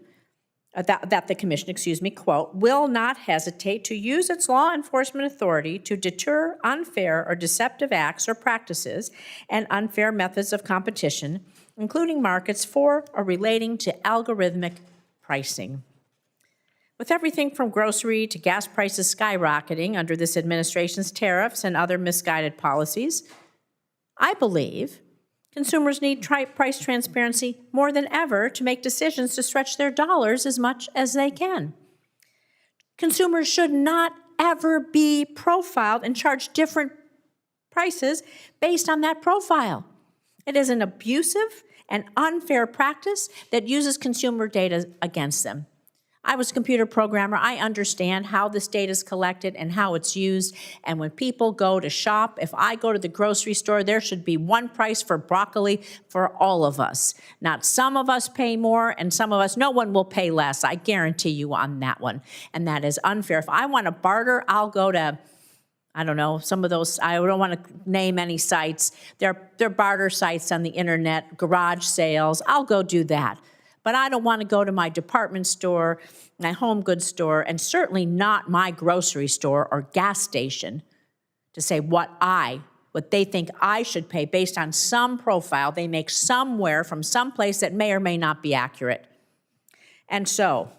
N: that the Commission, quote, will not hesitate to use its law enforcement authority to deter unfair or deceptive acts or practices and unfair methods of competition, including markets for or relating to algorithmic pricing. With everything from grocery to gas prices skyrocketing under this administration's tariffs and other misguided policies, I believe consumers need price transparency more than ever to make decisions to stretch their dollars as much as they can. Consumers should not ever be profiled and charged different prices based on that profile. It is an abusive and unfair practice that uses consumer data against them. I was a computer programmer. I understand how this data is collected and how it's used. And when people go to shop, if I go to the grocery store, there should be one price for broccoli for all of us. Not some of us pay more and some of us, no one will pay less. I guarantee you on that one. And that is unfair. If I want to barter, I'll go to, I don't know, some of those, I don't want to name any sites. They're barter sites on the internet, garage sales. I'll go do that. But I don't want to go to my department store, my home goods store, and certainly not my grocery store or gas station to say what they think I should pay based on some profile they make somewhere from some place that may or may not be accurate. And so,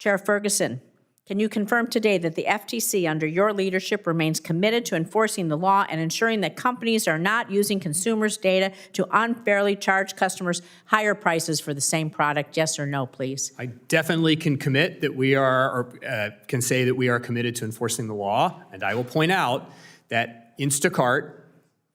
N: Chair Ferguson, Can you confirm today that the FTC, under your leadership, remains committed to enforcing the law and ensuring that companies are not using consumers' data to unfairly charge customers higher prices for the same product? Yes or no, please?
C: I definitely can commit that we are, or can say that we are committed to enforcing the law. And I will point out that Instacart,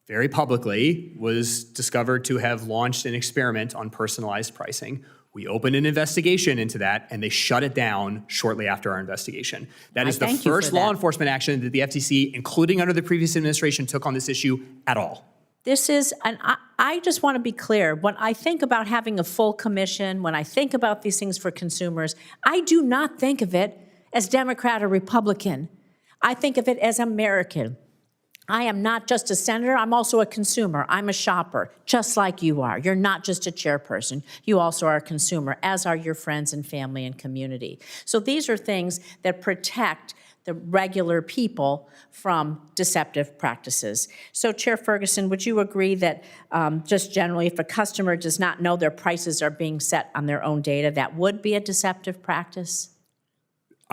C: very publicly, was discovered to have launched an experiment on personalized pricing. We opened an investigation into that, and they shut it down shortly after our investigation. That is the
N: thank you for
C: first law
N: that.
C: enforcement action that the FTC, including under the previous administration, took on this issue at all.
N: This is, and I just want to be clear, when I think about having a full commission, when I think about these things for consumers, I do not think of it as Democrat or Republican. I think of it as American. I am not just a senator, I'm also a consumer. I'm a shopper, just like you are. You're not just a chairperson. You also are a consumer, as are your friends and family and community. So these are things that protect the regular people from deceptive practices. So Chair Ferguson, would you agree that just generally, if a customer does not know their prices are being set on their own data, that would be a deceptive practice?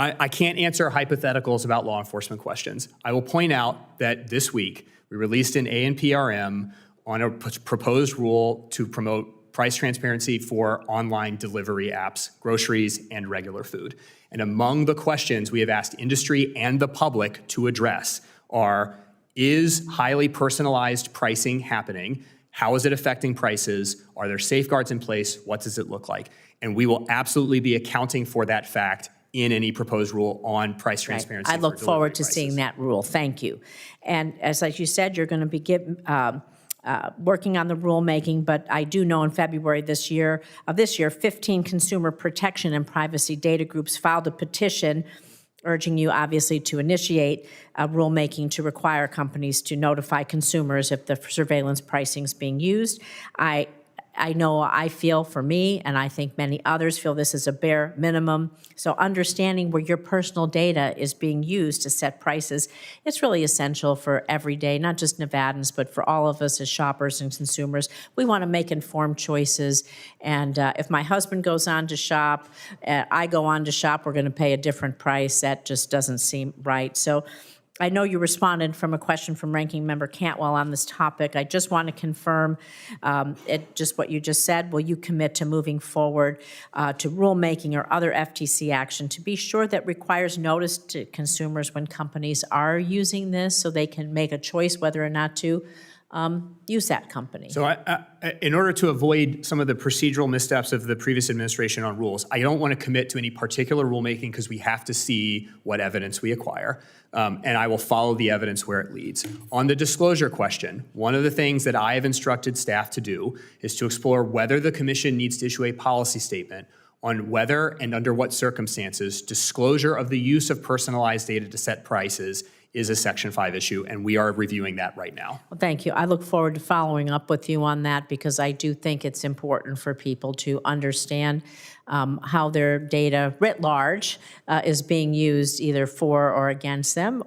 C: I can't answer hypotheticals about law enforcement questions. I will point out that this week, we released an ANPRM on a proposed rule to promote price transparency for online delivery apps, groceries, and regular food. And among the questions we have asked industry and the public to address are, is highly personalized pricing happening? How is it affecting prices? Are there safeguards in place? What does it look like? And we will absolutely be accounting for that fact in any proposed rule on price transparency.
N: I look
C: for
N: forward to
C: delivery
N: seeing
C: prices.
N: that rule. Thank you. And as you said, you're going to be working on the rulemaking, but I do know in February this year, 15 consumer protection and privacy data groups filed a petition urging you, obviously, to initiate rulemaking to require companies to notify consumers if the surveillance pricing is being used. I know I feel, for me, and I think many others feel, this is a bare minimum. So understanding where your personal data is being used to set prices, it's really essential for every day, not just Nevadans, but for all of us as shoppers and consumers. We want to make informed choices. And if my husband goes on to shop, I go on to shop, we're going to pay a different price. That just doesn't seem right. So I know you responded from a question from Ranking Member Cantwell on this topic. I just want to confirm just what you just said. Will you commit to moving forward to rulemaking or other FTC action to be sure that requires notice to consumers when companies are using this so they can make a choice whether or not to use that company?
C: So in order to avoid some of the procedural missteps of the previous administration on rules, I don't want to commit to any particular rulemaking because we have to see what evidence we acquire. And I will follow the evidence where it leads. On the disclosure question, one of the things that I have instructed staff to do is to explore whether the commission needs to issue a policy statement on whether and under what circumstances disclosure of the use of personalized data to set prices is a Section 5 issue, and we are reviewing that right now.
N: Well, thank you. I look forward to following up with you on that because I do think it's important for people to understand how their data writ large is being used either for or against them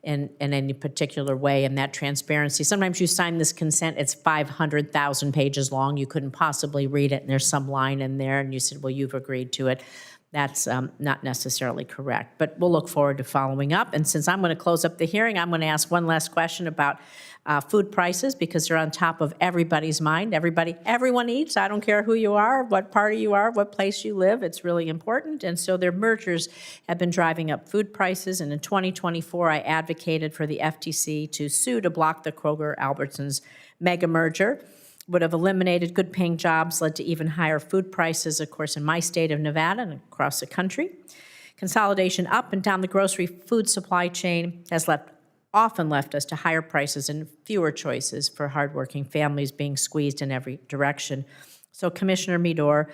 N: in any particular way, and that transparency. Sometimes you sign this consent, it's 500,000 pages long. You couldn't possibly read it, and there's some line in there, and you said, well, you've agreed to it. That's not necessarily correct, but we'll look forward to following up. And since I'm going to close up the hearing, I'm going to ask one last question about food prices because they're on top of everybody's mind. Everyone eats. I don't care who you are, what party you are, what place you live. It's really important. And so their mergers have been driving up food prices. And in 2024, I advocated for the FTC to sue to block the Kroger-Albertsons mega merger. Would have eliminated good-paying jobs, led to even higher food prices, of course, in my state of Nevada and across the country. Consolidation up and down the grocery food supply chain has often left us to higher prices and fewer choices for hardworking families being squeezed in every direction. So, Commissioner Meador,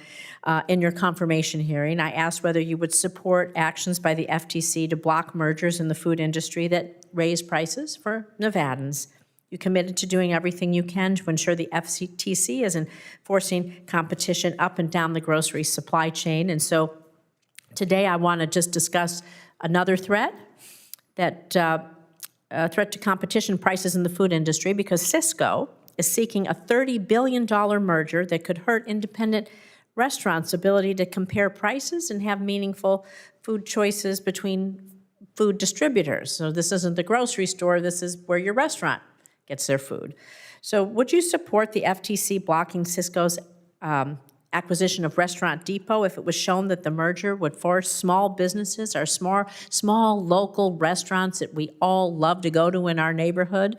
N: in your confirmation hearing, I asked whether you would support actions by the FTC to block mergers in the food industry that raise prices for Nevadans. You committed to doing everything you can to ensure the FTC is enforcing competition up and down the grocery supply chain. And so today I want to just discuss another threat, that threat to competition prices in the food industry, because Cisco is seeking a $30 billion merger that could hurt independent restaurants' ability to compare prices and have meaningful food choices between food distributors. So this isn't the grocery store, this is where your restaurant gets their food. So would you support the FTC blocking Cisco's acquisition of Restaurant Depot if it was shown that the merger would force small businesses, our small local restaurants that we all love to go to in our neighborhood,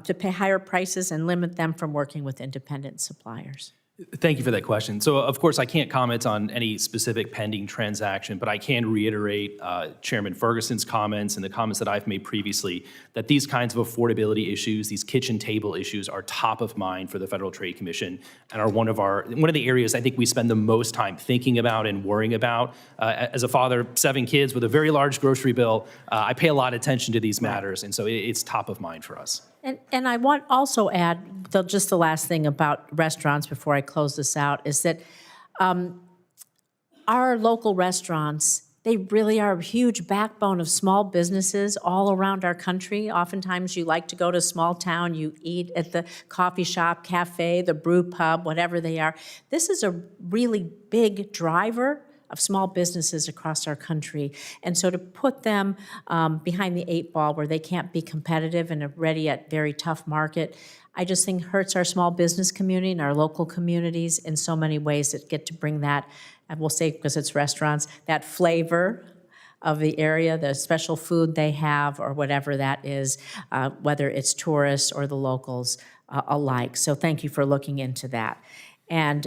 N: to pay higher prices and limit them from working with independent suppliers?
D: Thank you for that question. So, of course, I can't comment on any specific pending transaction, but I can reiterate Chairman Ferguson's comments and the comments that I've made previously, that these kinds of affordability issues, these kitchen table issues, are top of mind for the Federal Trade Commission and are one of the areas I think we spend the most time thinking about and worrying about. As a father of 7 kids with a very large grocery bill, I pay a lot of attention to these matters, and so it's top of mind for us.
N: And I want also add, just the last thing about restaurants before I close this out, is that our local restaurants, they really are a huge backbone of small businesses all around our country. Oftentimes you like to go to a small town, you eat at the coffee shop, cafe, the brew pub, whatever they are. This is a really big driver of small businesses across our country. And so to put them behind the 8 ball where they can't be competitive in a ready yet very tough market, I just think hurts our small business community and our local communities in so many ways that get to bring that, I will say because it's restaurants, that flavor of the area, the special food they have or whatever that is, whether it's tourists or the locals alike. So thank you for looking into that. And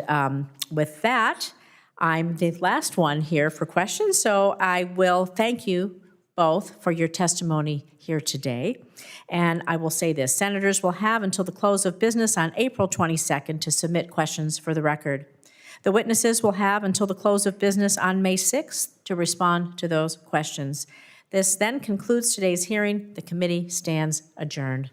N: with that, I'm the last one here for questions, so I will thank you both for your testimony here today. And I will say this, senators will have until the close of business on April 22nd to submit questions for the record. The witnesses will have until the close of business on May 6th to respond to those questions. This then concludes today's hearing. The committee stands adjourned.